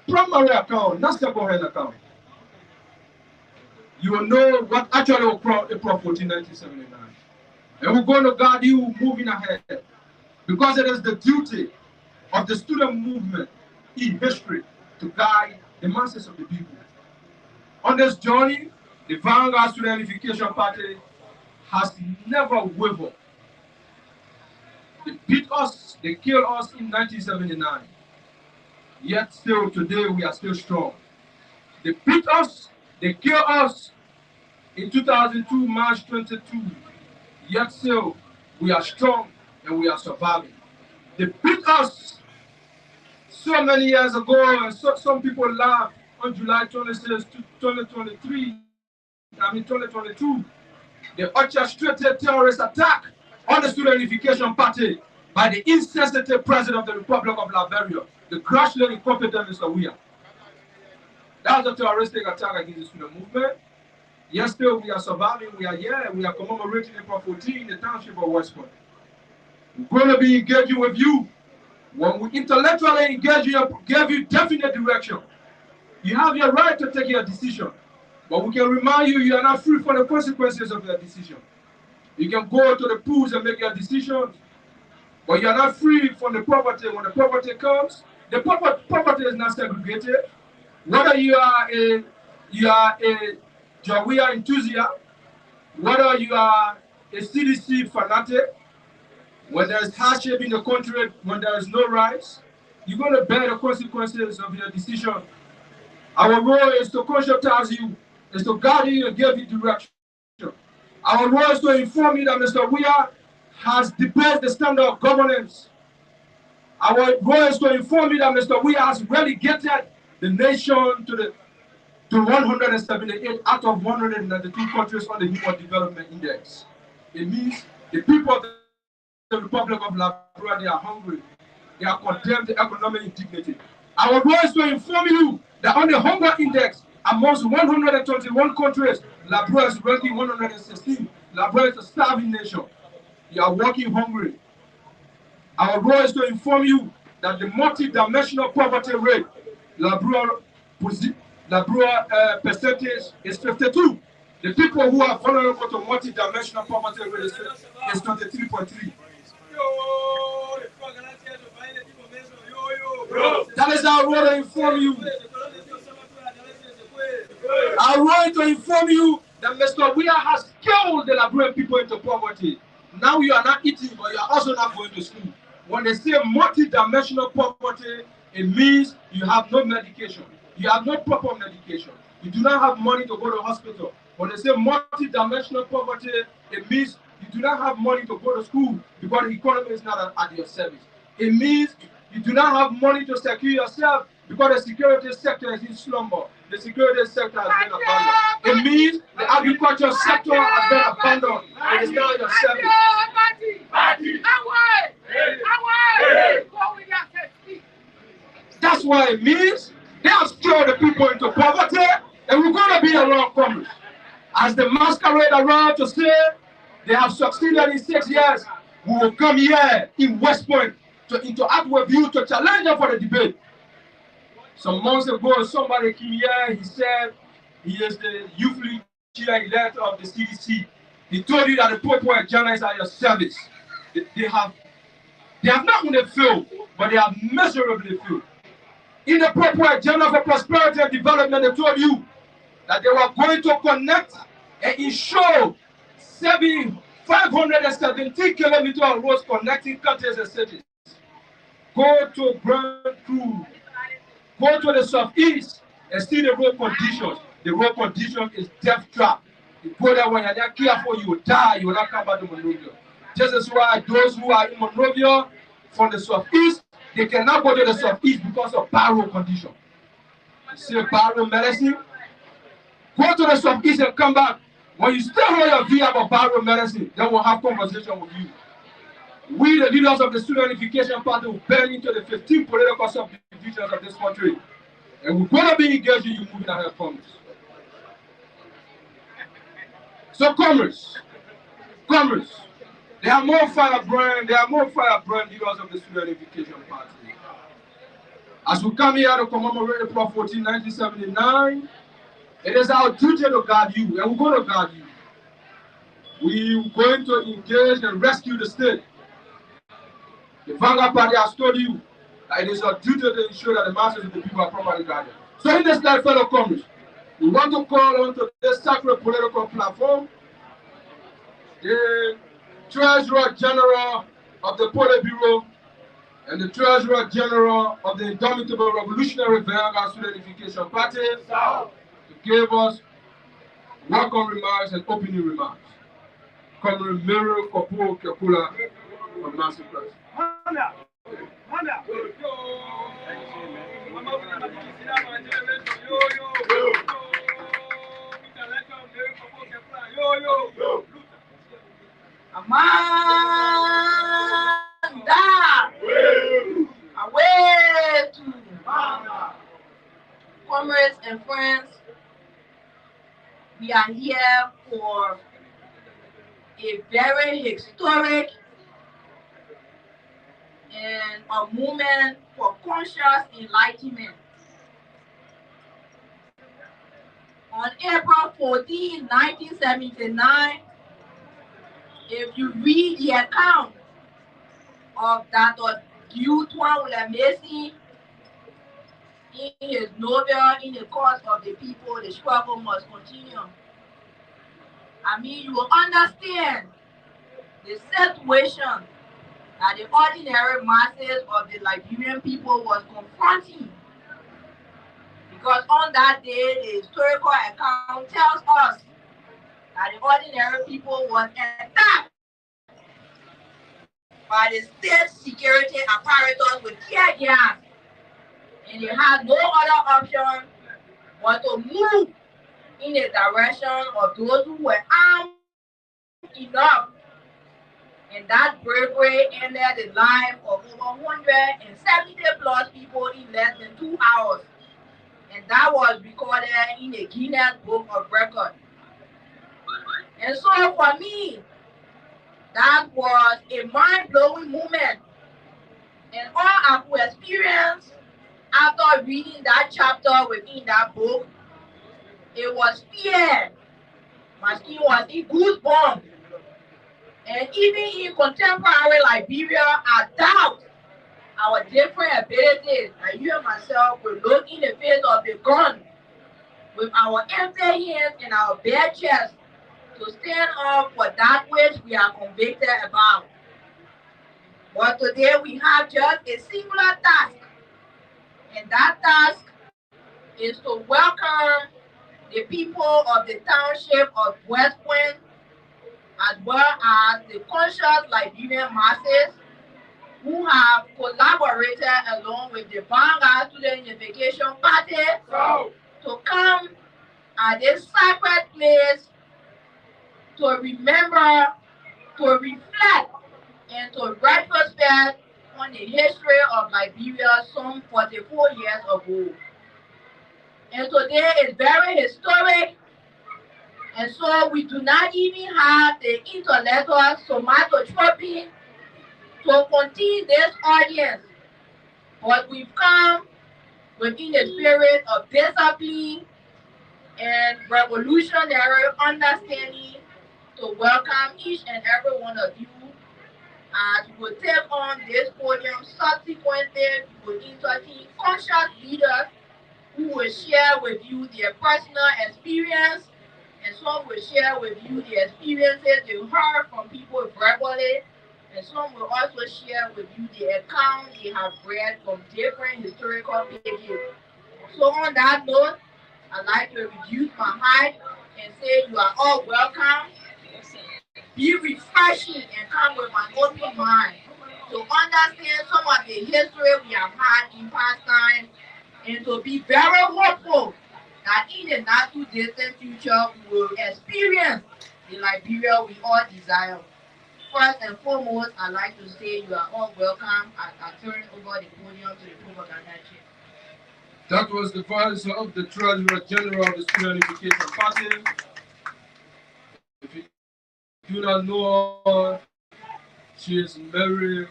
primary account, not second-hand account. You will know what actually occurred April 14, 1979. And we're going to guide you moving ahead, because it is the duty of the student movement in history to guide the masses of the people. On this journey, the Vanguard Student Unification Party has never wavered. They beat us, they killed us in 1979. Yet still today we are still strong. They beat us, they killed us in 2002, March 22. Yet still we are strong and we are surviving. They beat us so many years ago, and some people laugh on July 26, 2022. They orchestrated terrorist attack on the Student Unification Party by the insensitive president of the Republic of Liberia, the gradually incompetent Mr. Weah. That was a terroristic attack against the student movement. Yes, still we are surviving, we are here, we are commemorating April 14 in the township of West Point. We're going to be engaging with you. When we intellectually engage you, give you definite direction. You have your right to take your decision, but we can remind you, you are not free from the consequences of your decision. You can go to the pools and make your decisions, but you are not free from the property. When the property comes, the property is not segregated. Whether you are a Jawia enthusiast, whether you are a CDC fanatic, when there is hardship in the country, when there is no rights, you're going to bear the consequences of your decision. Our role is to conscientize you, is to guide you and give you direction. Our role is to inform you that Mr. Weah has debased the standard of governance. Our role is to inform you that Mr. Weah has relegated the nation to 178 out of 192 countries on the Human Development Index. It means the people of the Republic of Liberia, they are hungry. They are condemned to economic indignity. Our role is to inform you that on the hunger index, amongst 121 countries, Liberia is ranking 116. Liberia is a starving nation. You are working hungry. Our role is to inform you that the multi-dimensional poverty rate, Liberia percentage is 52. The people who are vulnerable to multi-dimensional poverty rate is 23.3. That is our role to inform you. Our role to inform you that Mr. Weah has killed the Liberian people into poverty. Now you are not eating, but you are also not going to school. When they say multi-dimensional poverty, it means you have no medication. You have no proper medication. You do not have money to go to hospital. When they say multi-dimensional poverty, it means you do not have money to go to school because the economy is not at your service. It means you do not have money to secure yourself because the security sector is in slumber. The security sector has been abandoned. It means the agriculture sector has been abandoned. It is now your service. That's what it means. They have stirred the people into poverty, and we're going to be around coming. As the masquerade around to say they have succeeded in 6 years, we will come here in West Point to interact with you, to challenge you for the debate. Some months ago, somebody came here, he said he is the youth league chair-elect of the CDC. He told you that the Popo and Ghana is at your service. They have not only failed, but they have miserably failed. In the proper agenda for prosperity and development, they told you that they were going to connect and ensure 570 kilometers of roads connecting countries and cities. Go to Grand Cru, go to the southeast and see the road conditions. The road condition is death trap. You go there when you're not careful, you will die, you will not come back to Monrovia. This is why those who are in Monrovia from the southeast, they cannot go to the southeast because of bad road condition. You see bad road medicine? Go to the southeast and come back. When you still hold your view about bad road medicine, then we'll have conversation with you. We, the leaders of the Student Unification Party, will bend into the 15 political subdivisions of this country. And we're going to be engaging you moving ahead, comrades. So, comrades, there are more firebrand leaders of the Student Unification Party. As we come here to commemorate the Pro 14, 1979, it is our duty to guard you, and we're going to guard you. We're going to engage and rescue the state. The Vanguard Party has told you that it is our duty to ensure that the masses of the people are properly guarded. So in this life, fellow comrades, we want to call on to this sacred political platform the Treasurer General of the Politburo and the Treasurer General of the Indomitable Revolutionary Vanguard Student Unification Party to give us welcome remarks and opening remarks. Comrade Miro Kopo Kekula from Nancy Press. Amanda, away to comrades and friends. We are here for a very historic and a moment for conscious enlightenment. On April 14, 1979, if you read the account of Dr. Dutoit William-Macy in his novel, In the Cause of the People, the Struggle Must Continue, I mean, you will understand the situation that the ordinary masses of the Liberian people was confronting. Because on that day, the historical account tells us that the ordinary people was attacked by the state security apparatus with tear gas. And they had no other option but to move in the direction of those who were armed enough. And that bravery ended the life of over 170 plus people in less than 2 hours. And that was recorded in the Guinness Book of Records. And so for me, that was a mind-blowing moment. And all I could experience after reading that chapter within that book, it was fear. My skin was in goosebumps. And even in contemporary Liberia, I doubt our different abilities. And you and myself will look in the face of the gun with our empty hands and our bare chest to stand up for that which we are convicted about. But today we have just a singular task. And that task is to welcome the people of the township of West Point, as well as the conscious Liberian masses who have collaborated along with the Vanguard Student Unification Party to come at this sacred place to remember, to reflect, and to retrospect on the history of Liberia some 44 years ago. And today is very historic, and so we do not even have the intellectual somatotropy to contain this audience, but we've come within the spirit of discipline and revolutionary understanding to welcome each and every one of you As we will take on this podium, subsequently we will entertain conscious leaders who will share with you their personal experience, and some will share with you the experiences they heard from people verbally, and some will also share with you the accounts they have read from different historical pages. So on that note, I'd like to reduce my height and say you are all welcome. Be refreshing and come with an open mind to understand some of the history we have had in past times, and to be very hopeful that in the not too distant future we will experience the Liberia we all desire. First and foremost, I'd like to say you are all welcome as I turn over the podium to the propaganda chair. That was the voice of the Treasurer General of the Student Unification Party. If you do not know her, she is Mary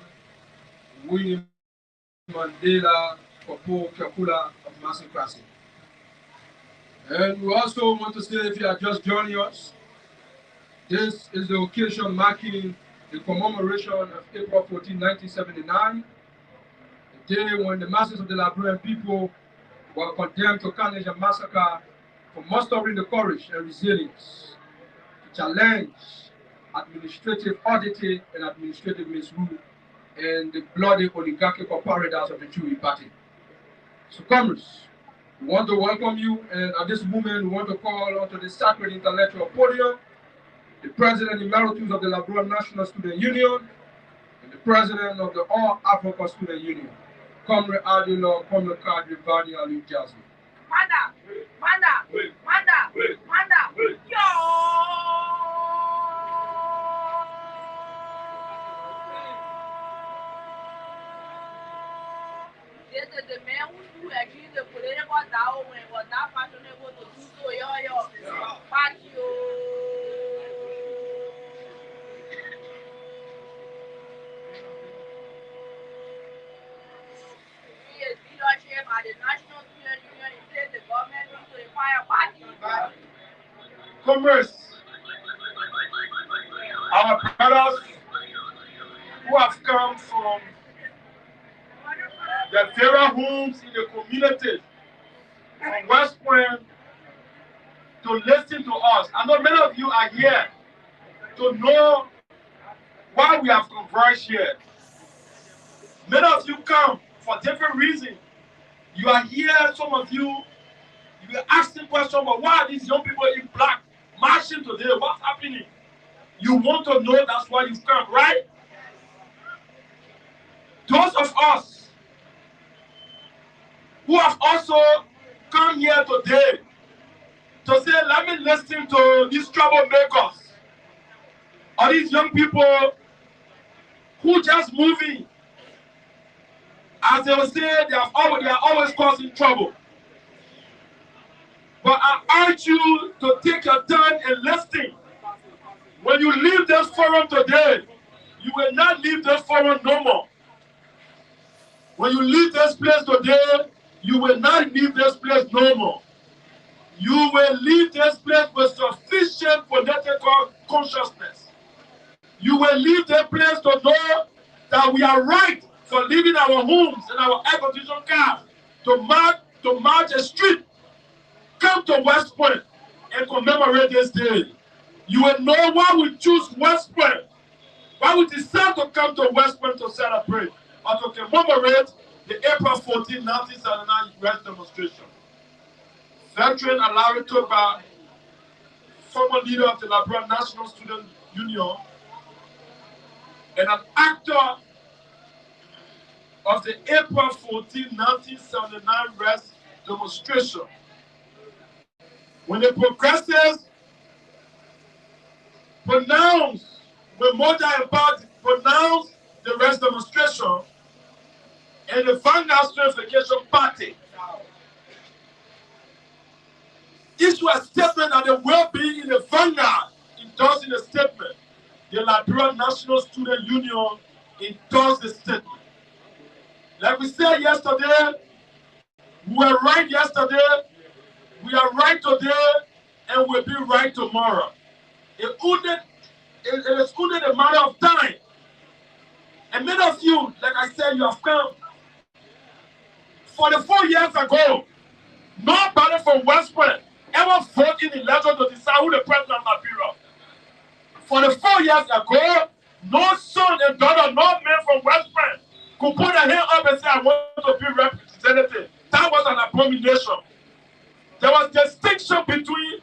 Winnie Mandela Popo Kakula of Massacre. And we also want to say, if you are just joining us, this is the occasion marking the commemoration of April 14, 1979, the day when the masses of the Liberian people were condemned to carnage and massacre for mustering the courage and resilience to challenge administrative auditing and administrative misrule in the bloody oligarchical paradise of the Chewy Party. So, comrades, we want to welcome you, and at this moment, we want to call onto the sacred intellectual podium the President Emeritus of the Liberian National Student Union and the President of the All Africa Student Union, Comrade Adilo, Comrade Kadri Bani Ali Jazzy. Manda, yo! This is the man who agreed the political down when was not fashionable to do so, yo. Fuck you. He is leadership at the National Student Union in place the government to the fire party. Comrades, our brothers who have come from the various homes in the community from West Point to listen to us. I know many of you are here to know why we have converged here. Many of you come for different reasons. You are here, some of you are asking questions, but why are these young people in black marching today? What's happening? You want to know, that's why you've come, right? Those of us who have also come here today to say, let me listen to these troublemakers, or these young people who just moving. As they will say, they are always causing trouble. But I urge you to take your time and listen. When you leave this forum today, you will not leave this forum no more. When you leave this place today, you will not leave this place no more. You will leave this place with sufficient political consciousness. You will leave this place to know that we are right for leaving our homes and our air conditioned cars to march a street. Come to West Point and commemorate this day. You will know why we choose West Point, why we decide to come to West Point to celebrate or to commemorate the April 14, 1979 U.S. demonstration. Veteran Alari Toba, former leader of the Liberian National Student Union, and an actor of the April 14, 1979 U.S. demonstration. When the progressives pronounced, when Moja and Party pronounced the rest demonstration, and the Vanguard Stratification Party issued a statement that there will be in the Vanguard, endorsing the statement. The Liberian National Student Union endorsed the statement. Like we said yesterday, we were right yesterday, we are right today, and we'll be right tomorrow. It is only a matter of time And many of you, like I said, you have come. 44 years ago, nobody from West Point ever voted in the election to decide who the president of Liberia. 44 years ago, no son and daughter, no man from West Point could put their hand up and say, I want to be representative. That was an abomination. There was distinction between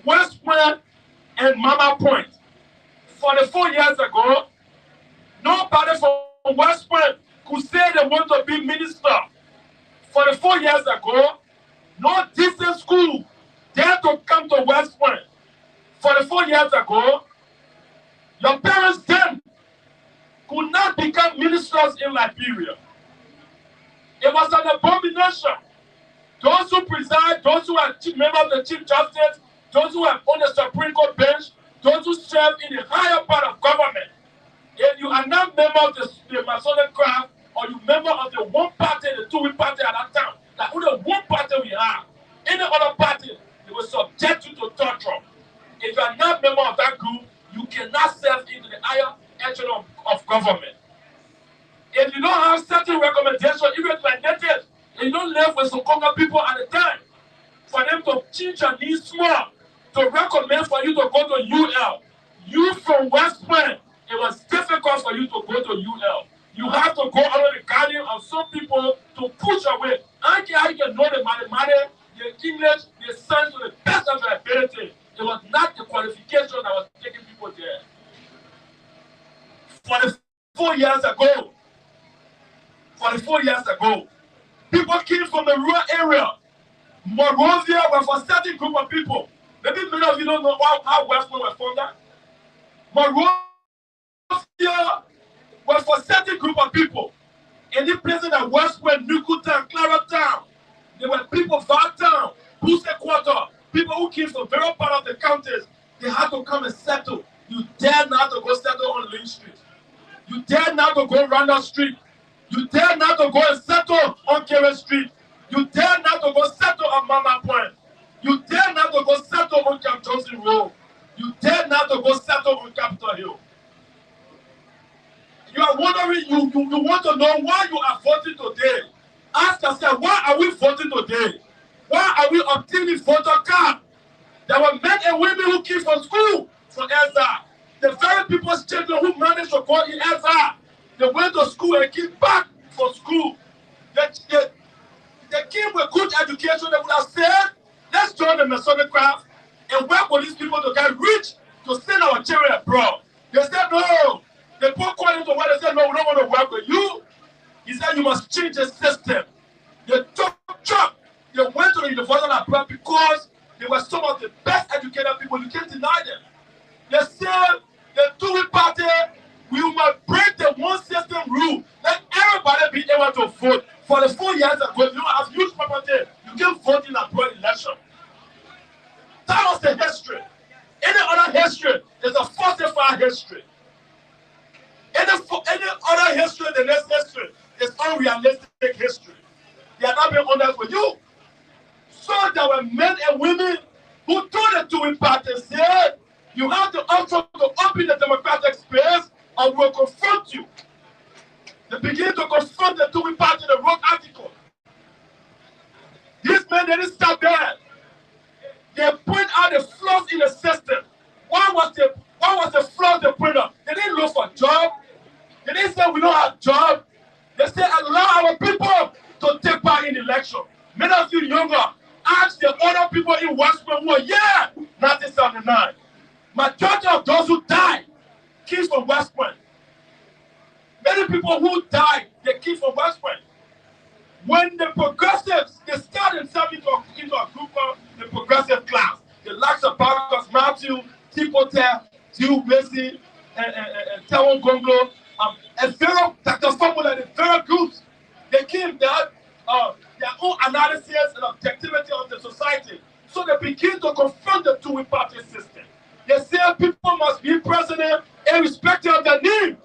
West Point and Mama Point. 44 years ago, nobody from West Point could say they want to be minister. 44 years ago, no decent school dared to come to West Point. 44 years ago, your parents then could not become ministers in Liberia. It was an abomination. Those who preside, those who are members of the Chief Justice, those who are on the Supreme Court bench, those who serve in the higher part of government, if you are not member of the Masonic craft, or you member of the one party, the two-way party at that time, like only one party we have, any other party, they will subject you to torture. If you are not member of that group, you cannot serve into the higher echelon of government. If you don't have certain recommendations, even like natives, and you don't live with some Congo people at the time, for them to change your needs small, to recommend for you to go to UL. You from West Point, it was difficult for you to go to UL. You have to go under the guardian of some people to push away. I can know the mathematics, the English, the science to the best of their ability. It was not the qualification that was taking people there. 44 years ago, 44 years ago, people came from the rural area. Monrovia was for a certain group of people. Maybe many of you don't know how West Point was founded. Monrovia was for a certain group of people. In the places that West Point, Nukutown, Clara Town, there were people Val Town, Buse Quarter, people who came from various parts of the counties. They had to come and settle. You dare not to go settle on Lynn Street. You dare not to go Randall Street. You dare not to go and settle on Karen Street. You dare not to go settle on Mama Point. You dare not to go settle on Camp Johnson Road. You dare not to go settle on Capitol Hill. You are wondering, you want to know why you are voting today. Ask yourself, why are we voting today? Why are we obtaining voter card? There were men and women who came from school from Elsa. The very people's children who managed to go in Elsa, they went to school and came back from school. They came with good education. They would have said, let's join the Masonic craft and work with these people to get rich to send our children abroad. They said, no. They put according to what they said, no, we don't want to work with you. He said, you must change the system. They took job. They went to the University of Liberia because they were some of the best educated people. You can't deny them. They said, the two-way party, we must break the one system rule. Let everybody be able to vote. For the 4 years ago, you don't have huge property. You can't vote in a broad election. That was the history. Any other history is a falsified history. Any other history than this history is unrealistic history. They are not being honest with you. So there were men and women who told the two-way party, said, you have the option to open the democratic space or we'll confront you. They begin to confront the two-way party in the wrong article. These men, they didn't stop there. They point out the flaws in the system. What was the flaws they point out? They didn't look for a job. They didn't say we don't have a job. They said allow our people to take part in the election. Many of you younger, ask the other people in West Point who are 1979. Majority of those who died came from West Point. Many people who died, they came from West Point. When the progressives, they started themselves into a group called the progressive class. The likes of Marcus Matthew, Tipote, Diu Blessing, and Tewon Gonglo, and Dr. Formula, the very groups, they came, they had their own analysis and objectivity of the society. So they began to confront the two-way party system. They said people must be president irrespective of their need.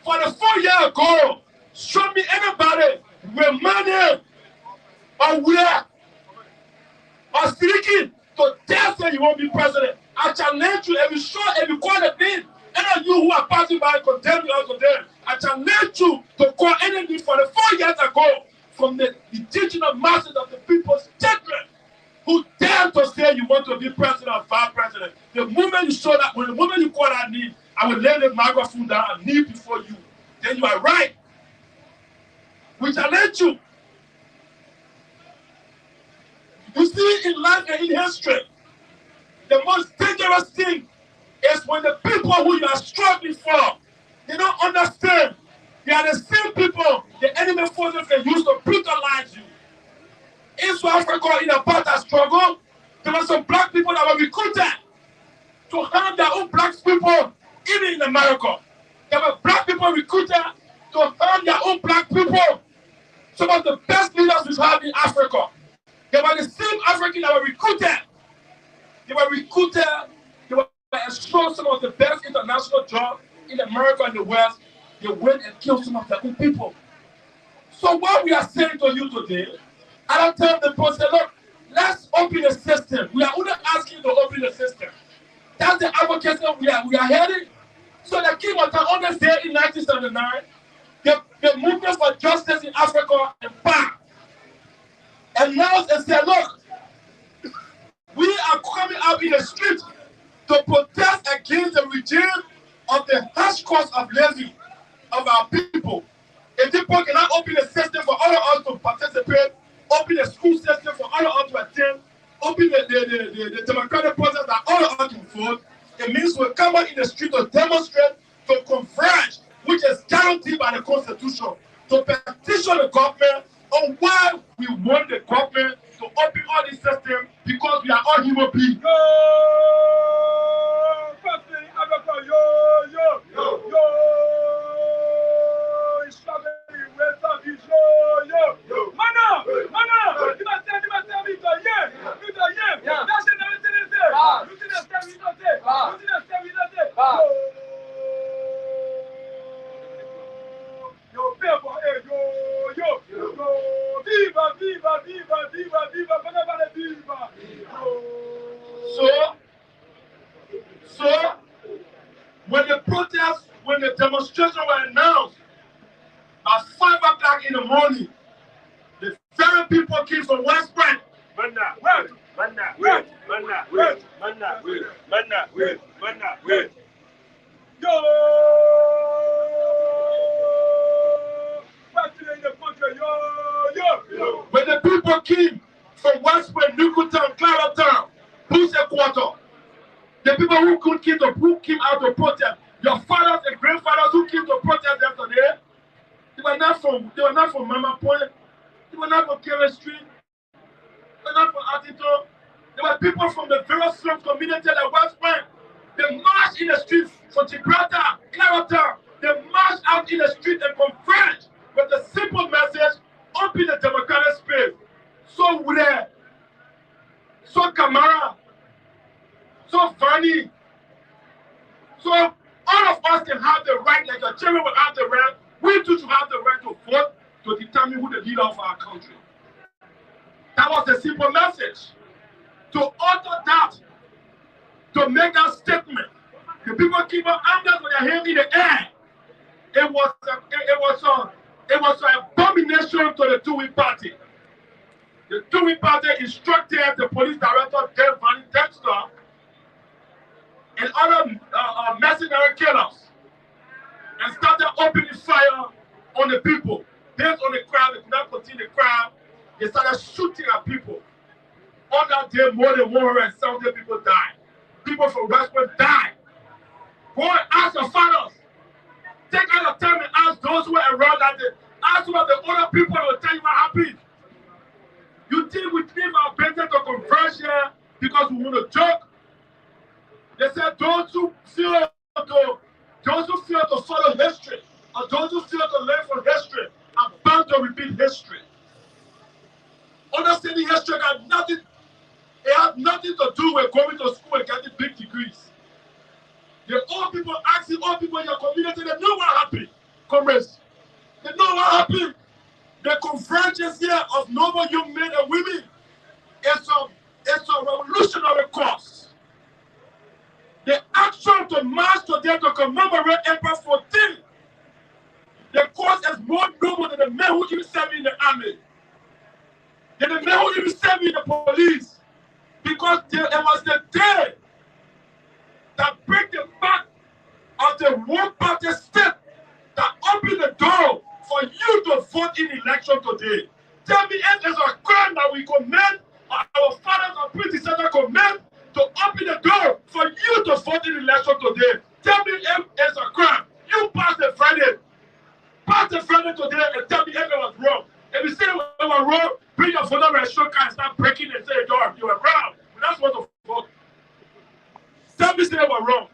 For the 4 years ago, show me anybody with money or where or speaking to dare say you won't be president. I challenge you if you show, if you call the name, any of you who are passing by condemn you out of them. I challenge you to call anything 44 years ago from the indigenous masses of the people's children who dare to say you want to be president or vice president. The moment you show that, when the moment you call that name, I will lay the microphone down and kneel before you. Then you are right. We challenge you. You see, in life and in history, the most dangerous thing is when the people who you are struggling for, they don't understand. They are the same people the enemy forces can use to brutalize you. In South Africa, in the apartheid struggle, there were some black people that were recruited to harm their own black people, even in America. There were black people recruited to harm their own black people. Some of the best leaders we have in Africa. They were the same Africans that were recruited. They were recruited. They were exposed some of the best international jobs in America and the West. They went and killed some of their own people. So what we are saying to you today, I don't tell the people, say, look, let's open the system. We are only asking you to open the system. That's the advocacy we are heading. So the King was on this day in 1979, the movement for justice in Africa and back announced and said, look, we are coming out in the street to protest against the regime of the harsh cost of living of our people. If people cannot open the system for all of us to participate, open the school system for all of us to attend, open the democratic process that all of us can vote, it means we'll come out in the street to demonstrate, to converge, which is guaranteed by the Constitution, to petition the government on why we want the government to open all these systems, because we are all human beings. So, when the protests, when the demonstration were announced, at 5 o'clock in the morning, the very people came from West Point. When the people came from West Point, Newtown, Claratown, Bruce Quarter, the people who came out to protest, your fathers and grandfathers who came to protest yesterday, they were not from Mama Point, they were not from Kerry Street, they were not from Atito. There were people from the various slum communities like West Point. They marched in the streets for Gibraltar, Claratown. They marched out in the street and converged with the simple message, open the democratic space. So Wule, so Kamara, so Vani, so all of us can have the right, like your children will have the right, we too should have the right to vote to determine who the leader of our country. That was the simple message. To utter that, to make that statement, the people keep on arms with their hand in the air. It was an abomination to the Dewey Party. The Dewey Party instructed the police director, Dave Van Dexter, and other mercenary killers, and started opening fire on the people. Based on the crowd, they could not continue the crowd. They started shooting at people. On that day, more than 170 people died. People from West Point died. Go and ask your fathers. Take out your time and ask those who were around that day. Ask some of the older people who will tell you what happened. You think we leave our business to converge here because we want to joke? They said those who fear to follow history, or those who fear to learn from history, are bound to repeat history. Understanding history got nothing. It had nothing to do with going to school and getting big degrees. The old people asking old people in your community, they know what happened, comrades. They know what happened. The convergence here of noble young men and women is a revolutionary cause. The action to march today to commemorate April 14 It was the day that break the back of the one-party state that opened the door for you to vote in election today. Tell me if there's a crime that we commit, or our fathers or predecessors commit, to open the door for you to vote in election today. Tell me if it's a crime. You pass the Friday. Pass the Friday today and tell me if it was wrong. If you say it was wrong, bring your photo registration card and start breaking and say you were wrong. We're not supposed to vote. Tell me if it was wrong.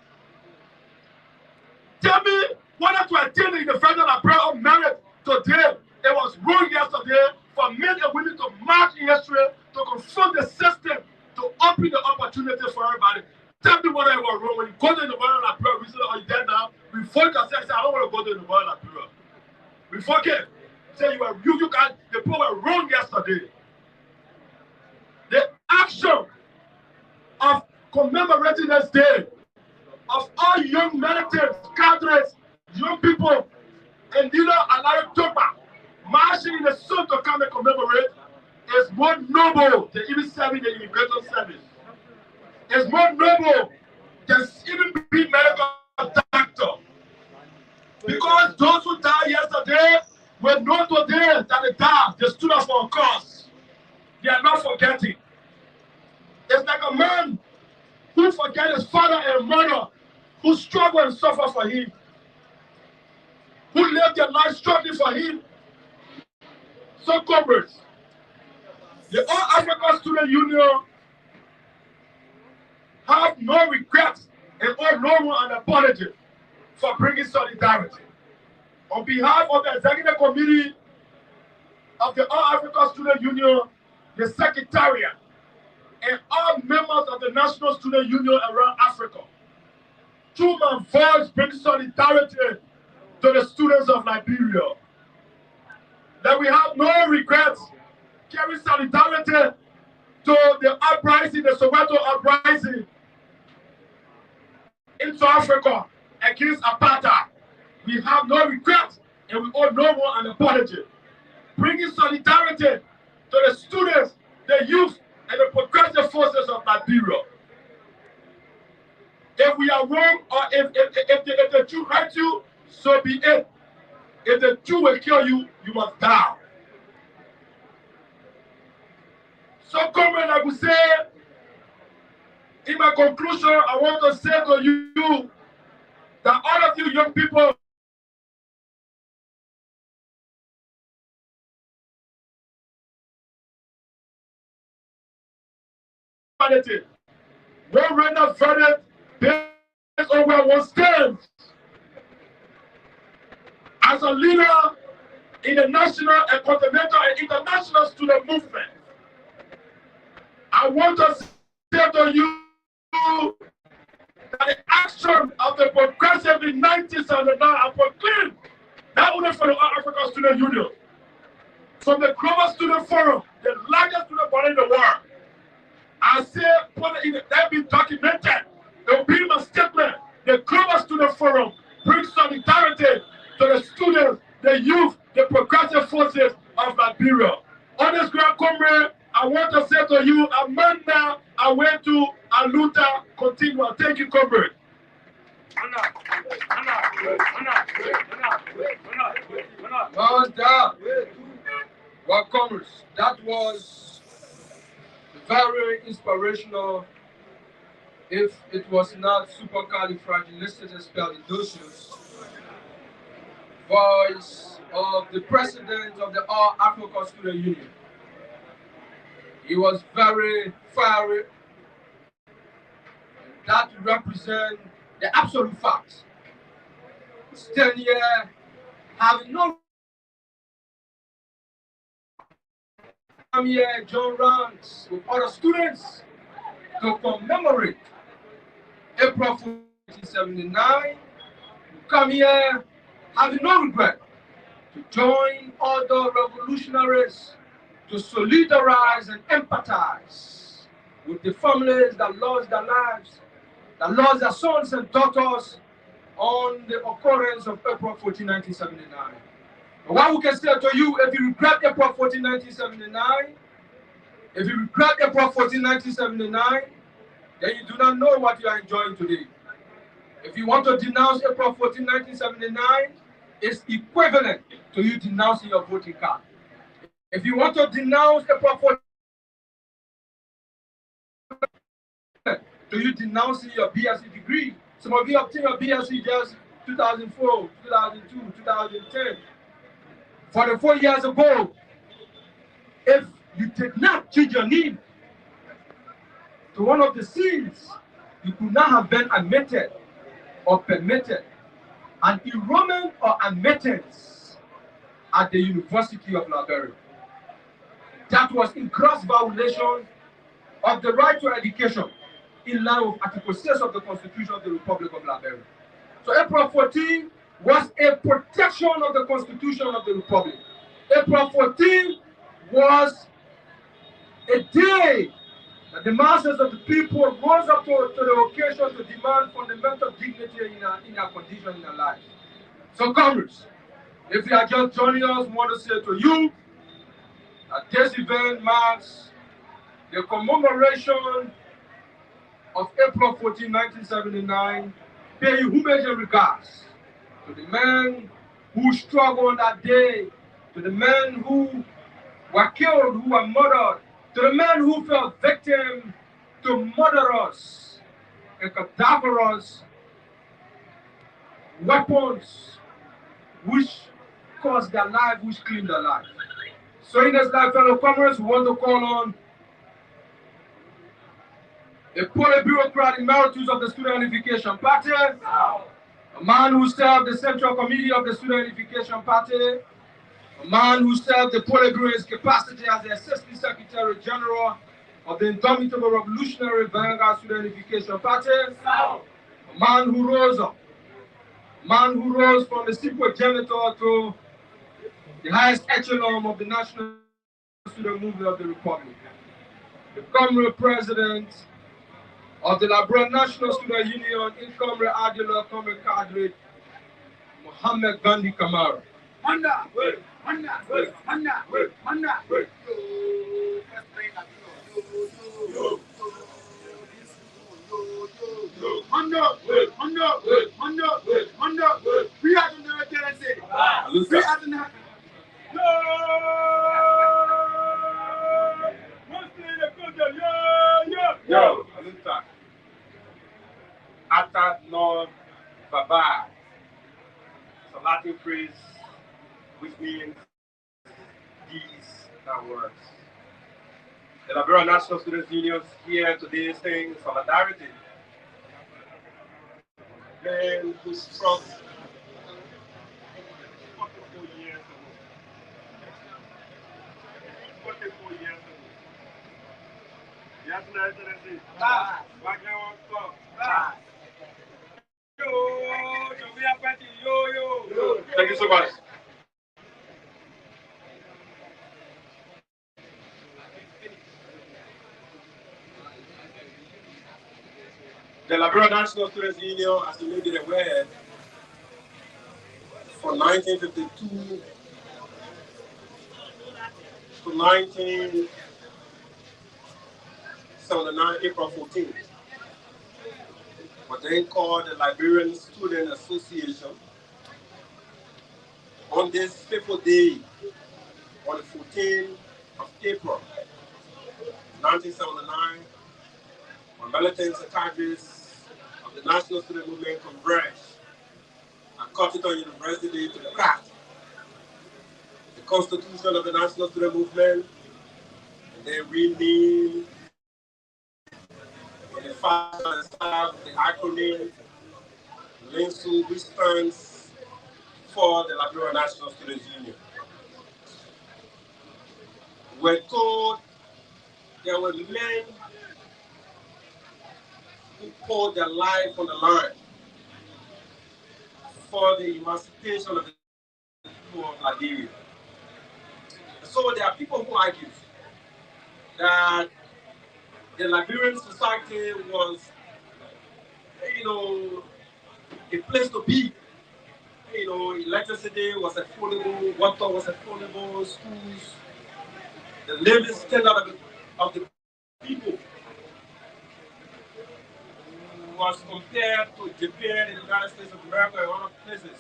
Tell me whether to attend in the federal prayer of merit today. It was wrong yesterday for men and women to march in history, to confront the system, to open the opportunity for everybody. Tell me whether it was wrong. When you go to the Bible prayer, we say, oh, you dead now? We focus and say, I don't want to go to the Bible prayer. We forget. Say you can, the people were wrong yesterday. The action of commemorating this day, of all young militants, cadres, young people, and leader Alaric Topa marching in the sun to come and commemorate is more noble than even serving the immigration service. It's more noble than even being medical doctor. Because those who died yesterday were known today that they died. They stood up for a cause. They are not forgetting. It's like a man who forget his father and mother, who struggle and suffer for him, who live their life struggling for him. So, comrades, the All African Student Union have no regrets and owe no one an apology for bringing solidarity. On behalf of the Executive Committee of the All African Student Union, the Secretariat, and all members of the National Student Union around Africa, through my voice, bring solidarity to the students of Liberia. That we have no regrets, carry solidarity to the uprising, the Soweto uprising in South Africa against apartheid. We have no regrets and we owe no one an apology. Bringing solidarity to the students, the youth, and the progressive forces of Liberia. If we are wrong, or if the Jew hurt you, so be it. If the Jew will kill you, you must die. So, comrade, like we say, in my conclusion, I want to say to you that all of you young people, one render verdict based on where one stands as a leader in the national and continental and international student movement. I want to say to you that the action of the progressive in 1979 are proclaimed not only for the All African Student Union, from the Global Student Forum, the largest student body in the world. I say, that be documented. It will be my statement. The Global Student Forum brings solidarity to the students, the youth, the progressive forces of Liberia. On this ground, comrade, I want to say to you, Amanda, I went to Aluta, continue. Thank you, comrade. Well, comrades, that was very inspirational. If it was not supercalifragilisticexpialidocious, voice of the president of the All African Student Union. He was very fiery. That represents the absolute fact. Stand here having no. I'm here, John Rance, with other students to commemorate April 1979. Come here having no regret to join other revolutionaries to solidarize and empathize with the families that lost their lives, that lost their sons and daughters on the occurrence of April 14, 1979. But what we can say to you, if you regret April 14, 1979, if you regret April 14, 1979, then you do not know what you are enjoying today. If you want to denounce April 14, 1979, it's equivalent to you denouncing your voting card. If you want to denounce April 14, to you denouncing your BSc degree. Some of you obtained your BSc just 2004, 2002, 2010. 44 years ago, if you did not change your name to one of the sins, you could not have been admitted or permitted an enrollment or admittance at the University of Liberia. That was in gross violation of the right to education in line with Article 6 of the Constitution of the Republic of Liberia. So April 14 was a protection of the Constitution of the Republic. April 14 was a day that the masses of the people rose up to the occasion to demand fundamental dignity in our condition in our lives. So comrades, if you are just joining us, we want to say to you that this event marks the commemoration of April 14, 1979, pay homage and regards to the men who struggled on that day, to the men who were killed, who were murdered, to the men who fell victim to murderous and cadaverous weapons which caused their life, which claimed their life. So in this life, fellow comrades, we want to call on the bureaucrat emeritus of the Student Unification Party, a man who served the Central Committee of the Student Unification Party, a man who served the Politburo's capacity as the Assistant Secretary General of the Indomitable Revolutionary Vanguard Student Unification Party, a man who rose up, a man who rose from the simple janitor to the highest echelon of the National Student Movement of the Republic, the Comrade President of the Liberian National Student Union, in Comrade Adila, Comrade Kadri, Mohammed Gandhi Kamara. Manda, Manda, Manda, Manda, Manda, we are the Tennessee. We are the Yo, Alunta. Atat no Baba. It's a Latin phrase which means these are words. The Liberian National Students Union here today saying solidarity. Men who struck 44 years ago. 44 years ago. Yes, Excellency. Thank you so much. The Liberian National Students Union, as you may be aware, from 1952 to 1979, April 14, what they call the Liberian Student Association. On this fateful day, on the 14th of April, 1979, when militants and cadres of the National Student Movement converged at Cotton University to craft the Constitution of the National Student Movement, and then renamed in the fashion style the acronym LINSU, which stands for the Liberian National Students Union. We're told there were men who poured their life on the line for the emancipation of the people of Liberia. So there are people who argue that the Liberian society was, a place to be. Electricity was affordable, water was affordable, schools, the living standard of the people was compared to Japan and the United States of America and other places.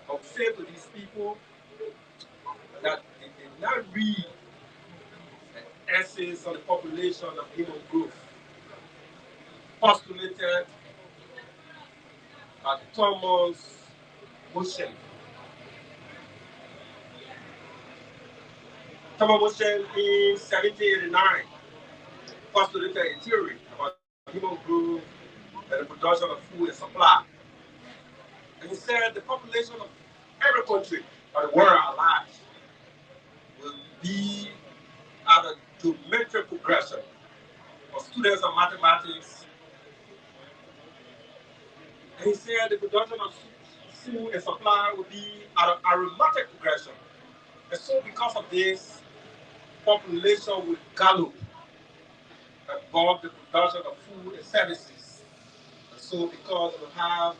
I would say to these people that they did not read the essays on the population of human growth postulated by Thomas Motion. Thomas Motion in 1789 postulated a theory about human growth and the production of food and supply. And he said the population of every country of the world at large will be at a geometric progression. For students of mathematics, and he said the production of food and supply will be at an arithmetic progression. And so because of this, population will gallop above the production of food and services. And so because we have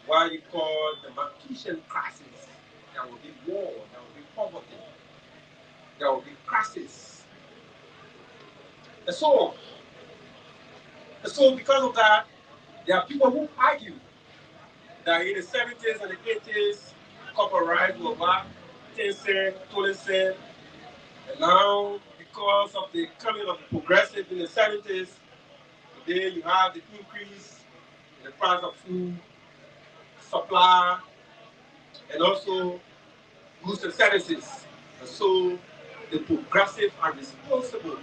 what you call the Malthusian crisis, there will be war, there will be poverty, there will be crisis, and so on. And so because of that, there are people who argue that in the 70s and the 80s, copper rice was about 10 cents, 20 cents. And now, because of the coming of the progressive in the 70s, today you have the increase in the price of food, supply, and also goods and services. And so the progressive are responsible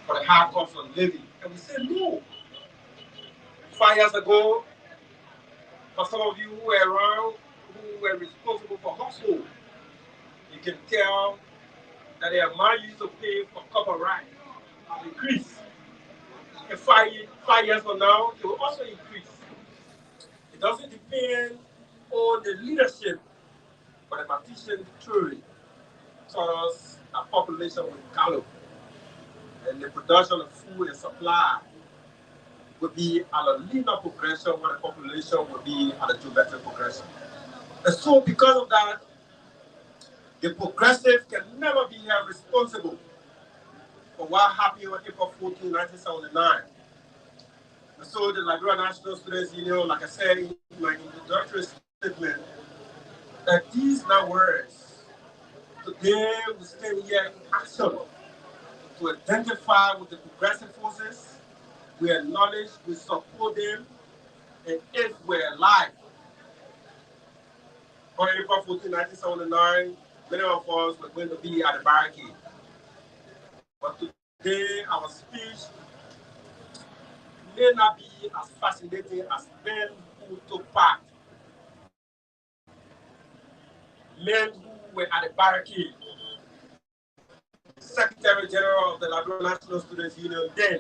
for the high cost of living. And we say no. 5 years ago, for some of you who were around, who were responsible for household, you can tell that the amount you used to pay for copper rice has increased. And 5 years from now, it will also increase. It doesn't depend on the leadership, but the Malthusian theory taught us that population will gallop, and the production of food and supply will be at a linear progression, where the population will be at a geometric progression. And so because of that, the progressive can never be held responsible for what happened on April 14, 1979. And so the Liberia National Students Union, like I said in my introductory statement, that these now words, today we stand here in action to identify with the progressive forces, we acknowledge, we support them, and if we're alive, on April 14, 1979, many of us were going to be at the barricade. But today, our speech may not be as fascinating as men who took part, men who were at the barricade. Secretary General of the Liberia National Students Union then,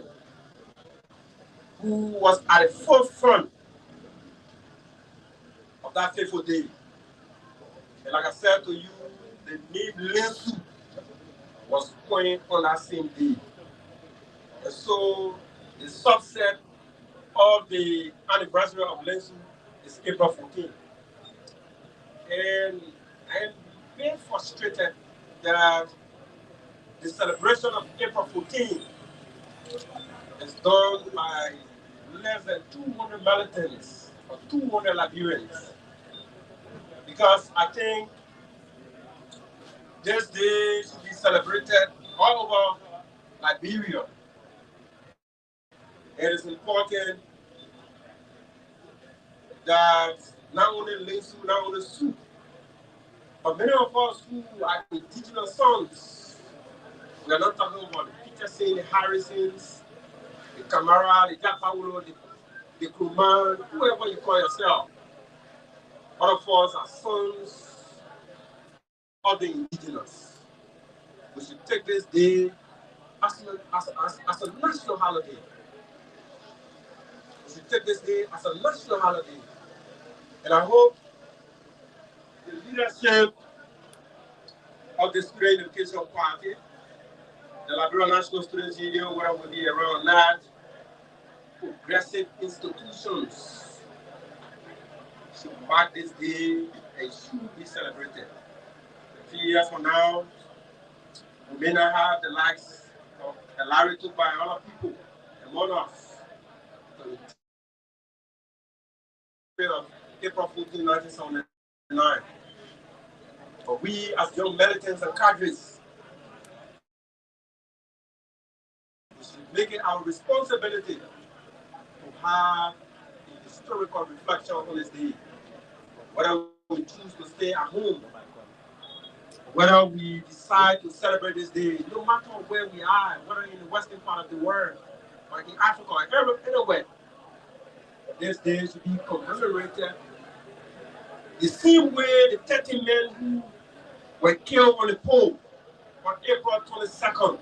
who was at the forefront of that fateful day. And like I said to you, the name LINSU was coined on that same day. And so the subset of the anniversary of LINSU is April 14. And I am very frustrated that the celebration of April 14 is done by less than 200 militants or 200 Liberians. Because I think this day should be celebrated all over Liberia. It is important that not only LINSU, not only SU, but many of us who are indigenous sons, we are not talking about the Peterson, the Harrisons, the Camara, the Jack Paulo, the Kuman, whoever you call yourself. All of us are sons of the indigenous. We should take this day as a national holiday. We should take this day as a national holiday. And I hope the leadership of the Student Education Party, the Liberia National Students Union, where will be around large progressive institutions, should mark this day and should be celebrated. A few years from now, we may not have the likes of Larry Tupa and other people among us. of April 14, 1979. But we, as young militants and cadres, we should make it our responsibility to have a historical reflection on this day. Whether we choose to stay at home, whether we decide to celebrate this day, no matter where we are, whether in the western part of the world, or in Africa, or anywhere, this day should be commemorated the same way the 30 men who were killed on the pole on April 22nd.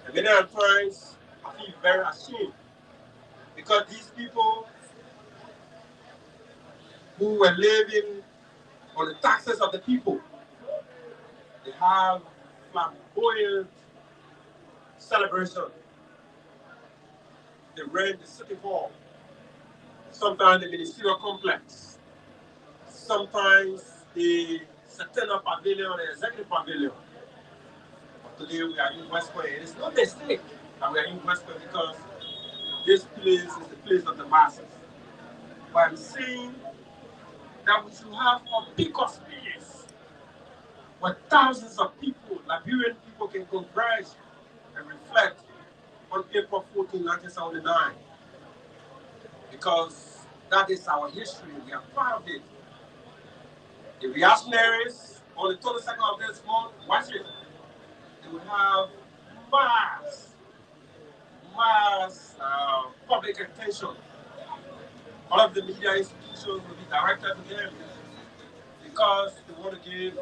And many times I feel very ashamed because these people who were living on the taxes of the people, they have flamboyant celebration. They rent the city hall, sometimes the ministerial complex, sometimes the Satana Pavilion or the Executive Pavilion. But today we are in West Point. It is no mistake that we are in West Point because this place is the place of the masses. But I'm saying that we should have a bigger space where thousands of people, Liberian people, can converge and reflect on April 14, 1979. Because that is our history. We are proud of it. The reactionaries, on the 22nd of this month, watch it. They will have mass public attention. All of the media institutions will be directed to them because they want to give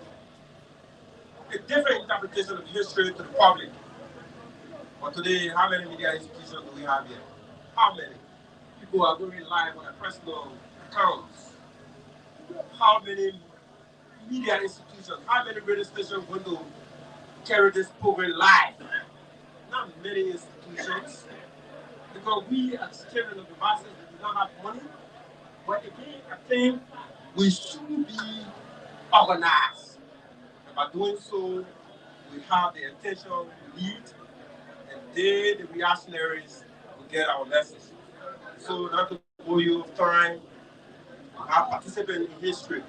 a different interpretation of history to the public. But today, how many media institutions do we have here? How many? People are going live on their personal accounts. How many media institutions, how many radio stations going to carry this program live? Not many institutions. Because we as children of the masses do not have money. But again, I think we should be organized. And by doing so, we have the intention to lead, and they, the reactionaries, will get our message. So not to bore you of time, I have participated in history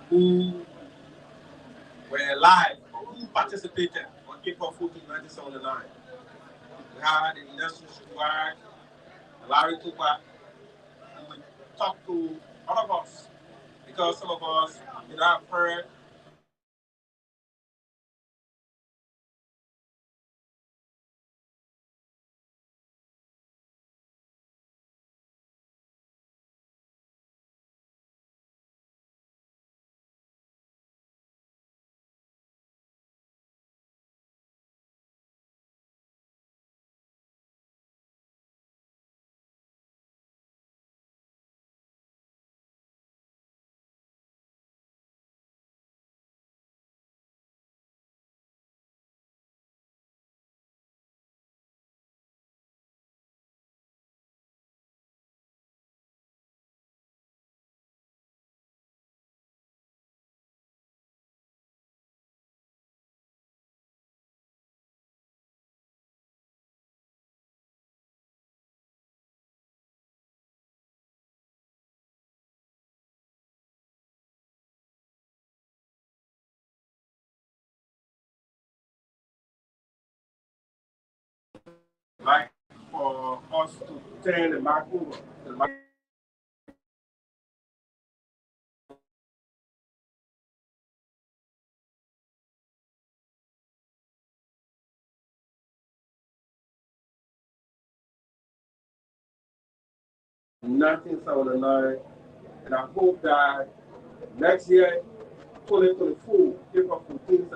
who were alive, or who participated on April 14, 1979. We had the Nelson Shukwai, Larry Tupa, who would talk to all of us, because some of us did not have heard like for us to turn the back over. In 1979, and I hope that next year, 2024, April 14th,